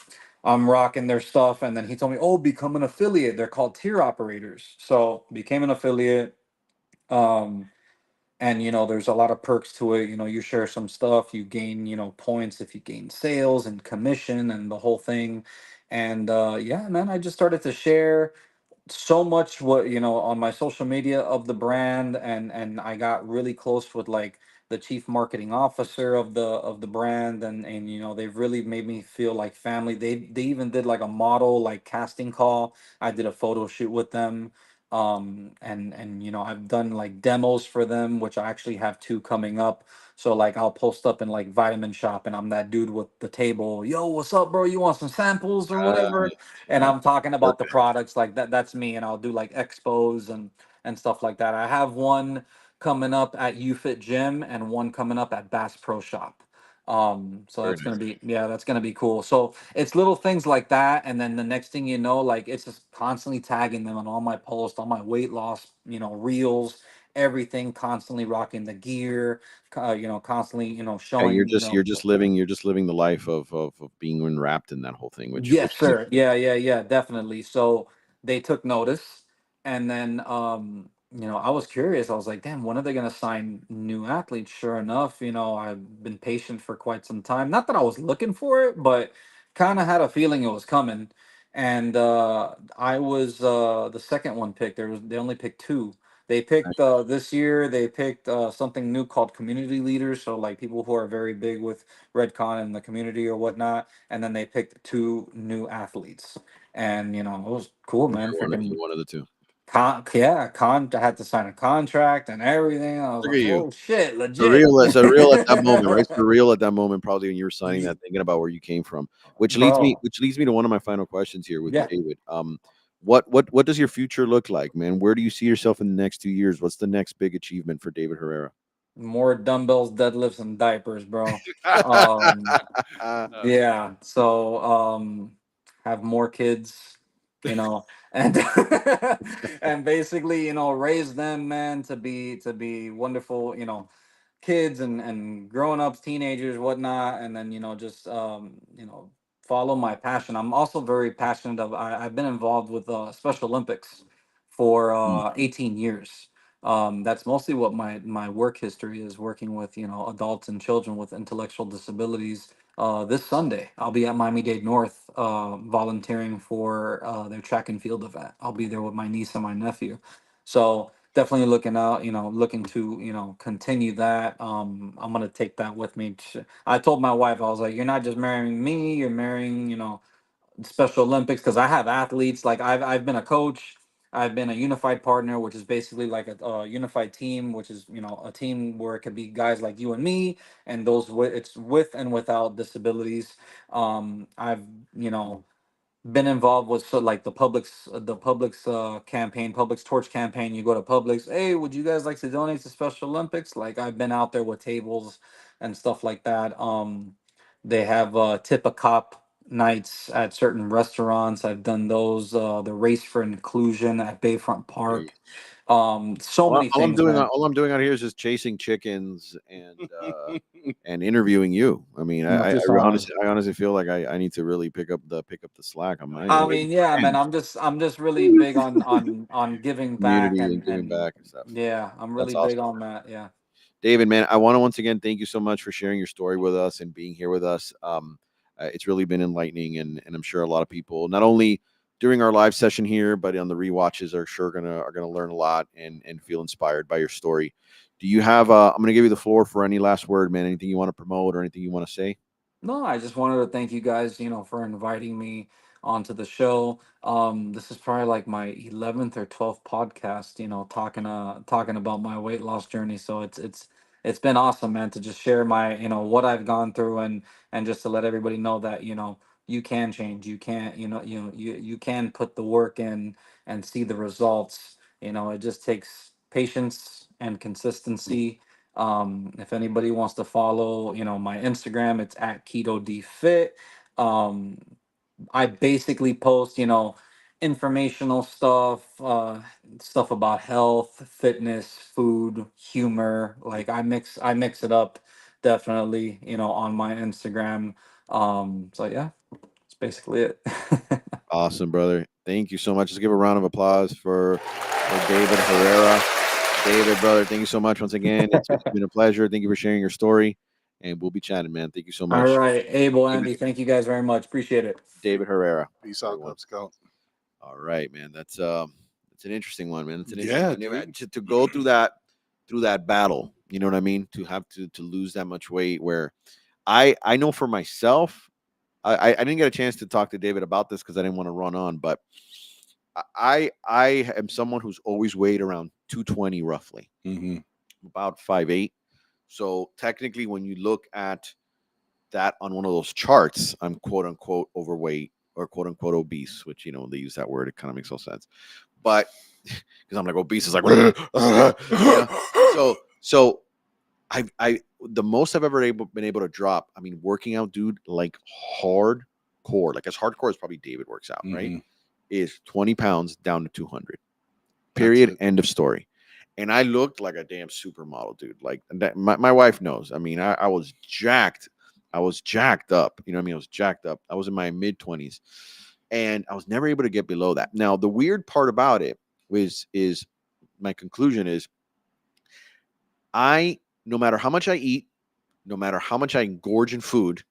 I'm rocking their stuff. And then he told me, oh, become an affiliate. They're called tier operators. So became an affiliate. Um, and there's a lot of perks to it. You share some stuff, you gain, points if you gain sales and commission and the whole thing. And yeah, man, I just started to share so much what on my social media of the brand, and I got really close with like the chief marketing officer of the brand, and they've really made me feel like family. They even did like a model like casting call. I did a photo shoot with them. And I've done like demos for them, which I actually have two coming up. So like I'll post up in like Vitamin Shop and I'm that dude with the table. Yo, what's up, bro? You want some samples or whatever? And I'm talking about the Perfect. products like that. That's me, and I'll do like expos and stuff like that. I have one coming up at UFit Gym and one coming up at Bass Pro Shop. So Very that's nice. gonna be, yeah, that's gonna be cool. So it's little things like that, and then the next thing you know, like it's just constantly tagging them on all my posts, all my weight loss, reels, everything, constantly rocking the gear, constantly, Yeah, you're showing, just you're just living you're just living the life of being enwrapped in that whole thing, which Yes, is sir. Yeah, yeah, yeah, definitely. So they took notice, and then I was curious. I was like, "Damn, when are they gonna sign new athletes?" Sure enough, I've been patient for quite some time. Not that I was looking for it, but kind of had a feeling it was coming. And I was the second one picked. They only picked two. They picked this year. They picked something new called community leaders. So like people who are very big with Redcon in the community or whatnot, and then they picked two new athletes. And it was cool, man. you're Freaking one of the two. yeah, I had to sign a contract and everything. I was Look like, at you. oh shit, legit. Surreal, surreal at that moment, right? Surreal at that moment, probably when you were signing Ye- that, thinking about where you came from. Which leads me to one of my final questions here with you, yeah, David. What does your future look like, man? Where do you see yourself in the next 2 years? What's the next big achievement for David Herrera? more dumbbells, deadlifts, and diapers, bro. Um, Yeah. So have more kids, and and basically, raise them, man, to be wonderful, kids and grown ups, teenagers, whatnot, and then just follow my passion. I'm also very passionate I've been involved with Special Olympics for Mm, 18 years. That's mostly what my work history is, working with adults and children with intellectual disabilities. This Sunday, I'll be at Miami-Dade North volunteering for their track and field event. I'll be there with my niece and my nephew. So definitely looking out, looking to, continue that. I'm gonna take that with me. I told my wife, I was like, you're not just marrying me, you're marrying, Special Olympics, because I have athletes. Like I've been a coach. I've been a unified partner, which is basically like a unified team, which is a team where it could be guys like you and me, and those it's with and without disabilities. I've you know been involved with like the Publix campaign, Publix torch campaign. You go to Publix, hey, would you guys like to donate to Special Olympics? Like I've been out there with tables and stuff like that. They have tip a cop nights at certain restaurants. I've done those. The race for inclusion at Bayfront Park. So All, many all I'm things, doing, man. all I'm doing out here is just chasing chickens and interviewing you. I mean, Just on. I honestly feel like I need to really pick up the slack on my I end, mean, yeah, man. I'm just really big on giving back community and and giving back and stuff. yeah, I'm That's really big awesome. on that. Yeah. David, man, I want to once again thank you so much for sharing your story with us and being here with us. It's really been enlightening, and I'm sure a lot of people, not only during our live session here, but on the rewatches, are gonna learn a lot and feel inspired by your story. Do you have? I'm gonna give you the floor for any last word, man. Anything you want to promote or anything you want to say? No, I just wanted to thank you guys, for inviting me onto the show. This is probably like my 11th or 12th podcast, talking about my weight loss journey. So it's been awesome, man, to just share my, what I've gone through and just to let everybody know that, you can change. You can, you can put the work in and see the results. It just takes patience and consistency. If anybody wants to follow, my Instagram, it's at keto d fit. um I basically post, informational stuff, stuff about health, fitness, food, humor. Like I mix it up, definitely, on my Instagram. So yeah, that's basically it. Awesome, brother. Thank you so much. Let's give a round of applause for David Herrera. David, brother, thank you so much once again. It's been a pleasure. Thank you for sharing your story, and we'll be chatting, man. Thank you so All much, right, Abel, David, Andy, thank you guys very much. Appreciate it. David Herrera. Peace out, Everyone. Cub Scout. All right, man. It's an interesting one, man. It's an interesting. Yeah, You know, dude. to go through that battle. You know what I mean? To have to lose that much weight. Where I know for myself, I didn't get a chance to talk to David about this because I didn't want to run on, but I am someone who's always weighed around 220 roughly, Mm-hmm. about 5'8". So technically, when you look at that on one of those charts, I'm quote unquote overweight or quote unquote obese, which they use that word. It kind of makes no sense, but because I'm like obese is like so I the most I've ever been able to drop. I mean, working out, dude, like hardcore, like as hardcore as probably David works out, right? Mm-hmm. Is 20 pounds down to 200. That's Period. it. End of story. And I looked like a damn supermodel, dude. Like that, my wife knows. I mean, I was jacked. I was jacked up. You know what I mean? I was jacked up. I was in my mid 20s, and I was never able to get below that. Now, the weird part about it is my conclusion is I no matter how much I eat, no matter how much I engorge in food,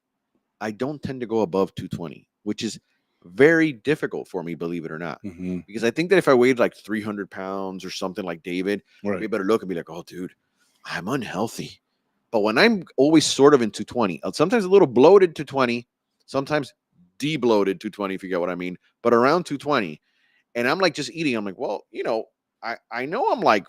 I don't tend to go above 220, which is very difficult for me, believe it or not. Mm-hmm. Because I think that if I weighed like 300 pounds or something like David, I'd be Right. better look and be like, oh, dude, I'm unhealthy. But when I'm always sort of in 220, sometimes a little bloated 220, sometimes debloated 220, if you get what I mean, but around 220, and I'm like just eating, I'm like, well, I know I'm like,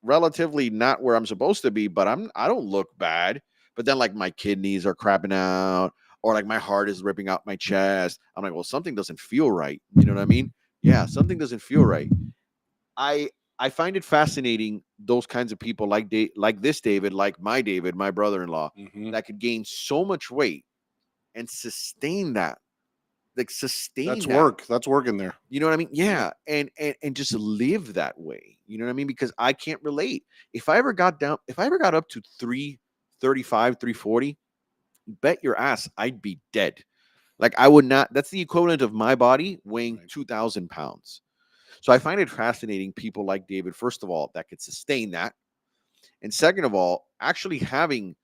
relatively not where I'm supposed to be, but I don't look bad. But then like my kidneys are crapping out, or like my heart is ripping out my chest. I'm like, well, something doesn't feel right. You know what I mean? Yeah, something doesn't feel right. I I find it fascinating those kinds of people like this David, like my David, my brother-in-law, Mm-hmm. that could gain so much weight and sustain that, like sustain That's that. work. That's work in there. You know what I mean? Yeah, and just live that way. You know what I mean? Because I can't relate. If I ever got up to 335, 340, bet your ass I'd be dead. Like I would not. That's the equivalent of my body weighing Right. 2,000 pounds. So I find it fascinating people like David, first of all, that could sustain that, and second of all, actually having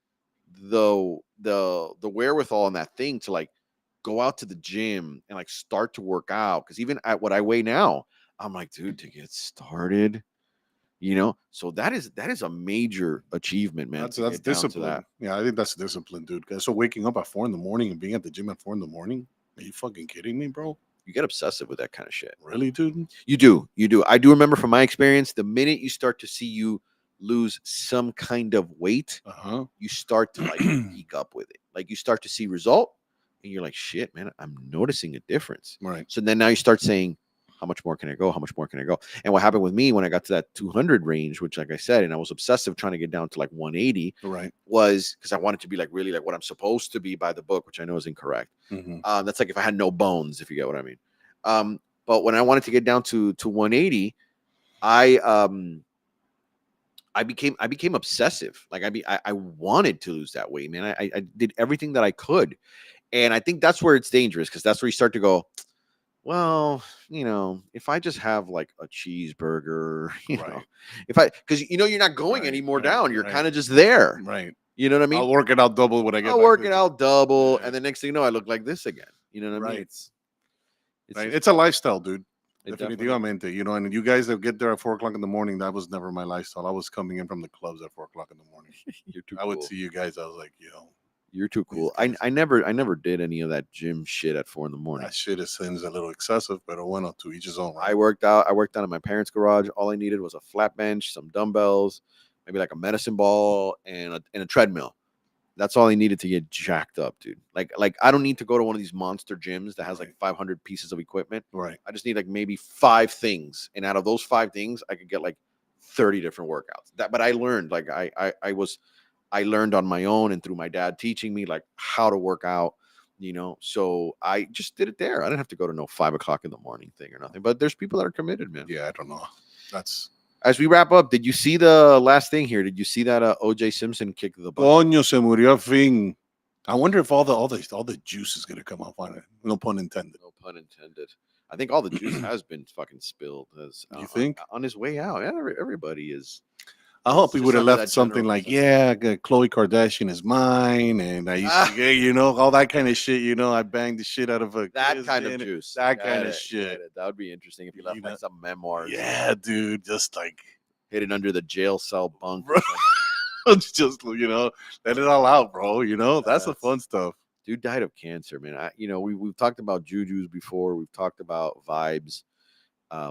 the wherewithal and that thing to like go out to the gym and like start to work out. Because even at what I weigh now, I'm like, dude, to get started, so that is a major achievement, man, to That's get down to discipline. that. Yeah, I think that's discipline, dude. 'Cause so waking up at 4 in the morning and being at the gym at 4 in the morning, are you fucking kidding me, bro? you get obsessive with that kind of shit. Really, dude? You do. I do remember from my experience, the minute you start to see you lose some kind of weight, Uh-huh. you start to like peak up with it. Like you start to see result, and you're like, shit, man, I'm noticing a difference. Right. So then now you start saying, how much more can I go? How much more can I go? And what happened with me when I got to that 200 range, which, like I said, and I was obsessive trying to get down to like 180, Right. was because I wanted to be like really like what I'm supposed to be by the book, which I know is incorrect. Mm-hmm. That's like if I had no bones, if you get what I mean. But when I wanted to get down to 180, I became obsessive. Like I wanted to lose that weight, man. I did everything that I could, and I think that's where it's dangerous because that's where you start to go, well, if I just have like a cheeseburger, Right. if I, because you're not going Right, any more right, down, you're right. kind of just there. Right. You know what I mean? I'll work it out double when I get I'll back work to it out double, Yeah. and the next thing you know, I look like this again. You know what I mean? Right. It's Right. just- It's a lifestyle, dude. it definitely- Definitivamente. And you guys that get there at 4 o'clock in the morning, that was never my lifestyle. I was coming in from the clubs at 4 o'clock in the morning. You're too I would cool. see you guys. I was like, You're too these cool. guys- I never did any of that gym shit at 4 a.m. that shit seems a little excessive, but bueno, to each his own. I Right? worked out. I worked out in my parents' garage. All I needed was a flat bench, some dumbbells, maybe like a medicine ball, and a treadmill. That's all I needed to get jacked up, dude. Like I don't need to go to one of these monster gyms that has like 500 pieces of equipment. Right. I just need like maybe 5 things, and out of those 5 things, I could get like 30 different workouts. But I learned like I learned on my own and through my dad teaching me like how to work out. So I just did it there. I didn't have to go to no 5 o'clock in the morning thing or nothing. But there's people that are committed, man. Yeah, I don't know. That's As we wrap up, did you see the last thing here? Did you see that OJ Simpson kicked the butt? Coño se murió al fin. I wonder if all the juice is gonna come off on it. No pun intended. No pun intended. I think all the juice has been fucking spilled. You think? on his way out? Yeah, everybody is. I hope It's he just would have under left that something general like, consensus. yeah, Khloe Kardashian is mine, and I used Ah. to get, all that kind of shit. I banged the shit out of a That kiss, kind of man. juice. That Get kind of it, shit. get it. That would be interesting if you left You like know- some memoirs. Yeah, dude, just like Hidden under the jail cell bunk. Bro. it's just let it all out, bro. That's the That's- fun stuff. Dude died of cancer, man. We've talked about jujus before. We've talked about vibes,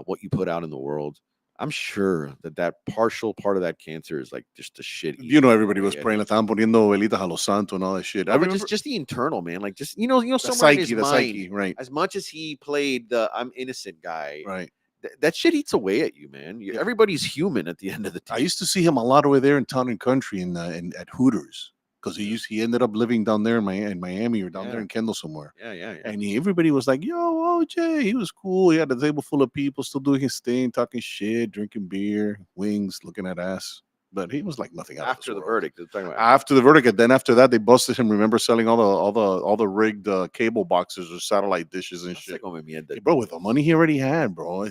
what you put out in the world. I'm sure that partial part of that cancer is like just the shit. Everybody was praying, estaban poniendo velitas a los santos and all that shit. I But remember just the internal, man. Like just the somewhere in his psyche, the mind, psyche, right, as much as he played the I'm innocent guy, right. that shit eats away at you, man. Yeah. Everybody's human at the end of the day. I used to see him a lot over there in Town and Country in at Hooters because he ended up living down there in Miami or down there Yeah. in Kendall somewhere. Yeah. And everybody was like, "Yo, OJ, he was cool. He had a table full of people still doing his thing, talking shit, drinking beer, wings, looking at ass." But he was like nothing out of After this the world. verdict, they're talking about After the verdict, and then after that, they busted him. Remember selling all the rigged cable boxes or satellite dishes and shit. come mierda. Bro, with the money he already had, bro.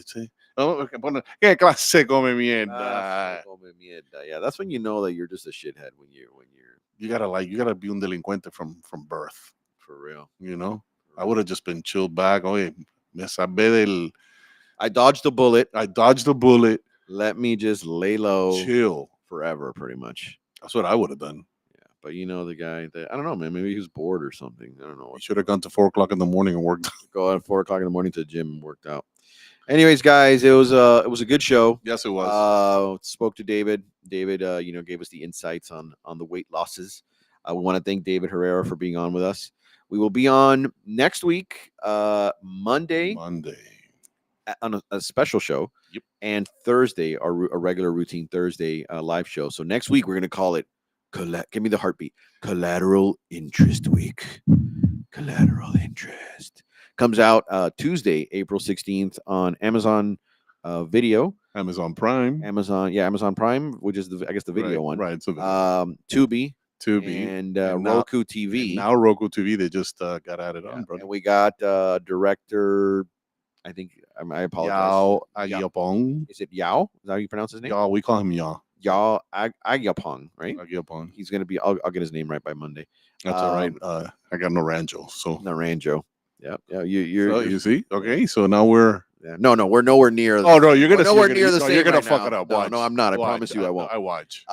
¿Qué clase come mierda? Ah, come mierda. Yeah, that's when you know that you're just a shithead when you're You gotta be un delincuente from birth. for real. I would have just been chilled back. Oye, me sabé del. I dodged the bullet. I dodged the bullet. Let me just lay low Chill. forever, pretty much. That's what I would have done. Yeah, but the guy that I don't know, man. Maybe he was bored or something. I don't know. You should have gone to 4 o'clock in the morning and worked. Go at 4 o'clock in the morning to the gym and worked out. Anyways, guys, it was a good show. Yes, it was. Spoke to David. David, gave us the insights on the weight losses. We want to thank David Herrera for being on with us. We will be on next week, Monday, on a special show. Yep. And Thursday, a regular routine Thursday live show. So next week we're gonna call it. Give me the heartbeat. Collateral Interest Week. Collateral Interest comes out Tuesday, April 16th on Amazon Video. Amazon Prime. Amazon Prime, which is the video one. Right. It's a Tubi Tubi and now- Roku TV. and now Roku TV, they just got added on, brother. And we got director. I think I apologize. Yao Yao. Agyapong. Is it Yao? Is that how you pronounce his name? Yao, we call him Yao. Yao Agyapong, right? Agyapong. He's gonna be. I'll get his name right by Monday. That's all right. I got no Ranjo, so. Naranjo. Yeah. So, You're you see? Okay, so now we're. yeah. No, we're nowhere near. Oh no, you're gonna. nowhere you're near gonna, the no, same You're gonna right fuck now. it up. No, Watch. no, I'm not. I Watch. promise you, I won't. I watch.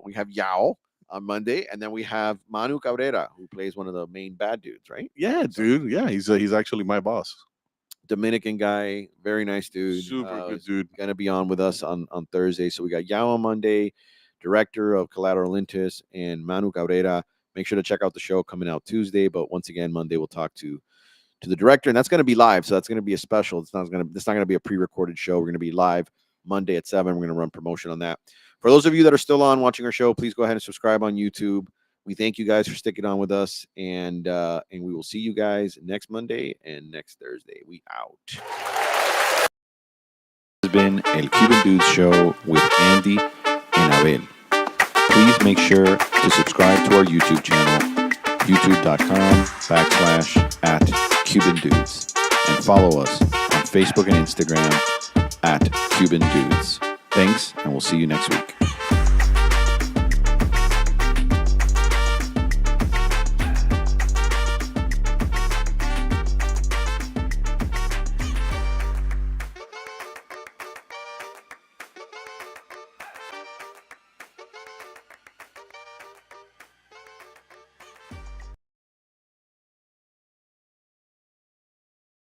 We have Yao on Monday, and then we have Manu Cabrera, who plays one of the main bad dudes, right? Yeah, dude. Yeah, he's actually my boss. Dominican guy, very nice dude. Super good is dude. Gonna be on with us on Thursday. So we got Yao on Monday, director of Collateral Intis, and Manu Cabrera. Make sure to check out the show coming out Tuesday. But once again, Monday we'll talk to the director, and that's going to be live. So that's going to be a special. It's not going to be a pre-recorded show. We're going to be live Monday at 7. We're going to run promotion on that. For those of you that are still on watching our show, please go ahead and subscribe on YouTube. We thank you guys for sticking on with us, and we will see you guys next Monday and next Thursday. We out. This has been El Cuban Dudes Show with Andy and Abel. Please make sure to subscribe to our YouTube channel, youtube.com/@CubanDudes, and follow us on Facebook and Instagram @CubanDudes. Thanks, and we'll see you next week.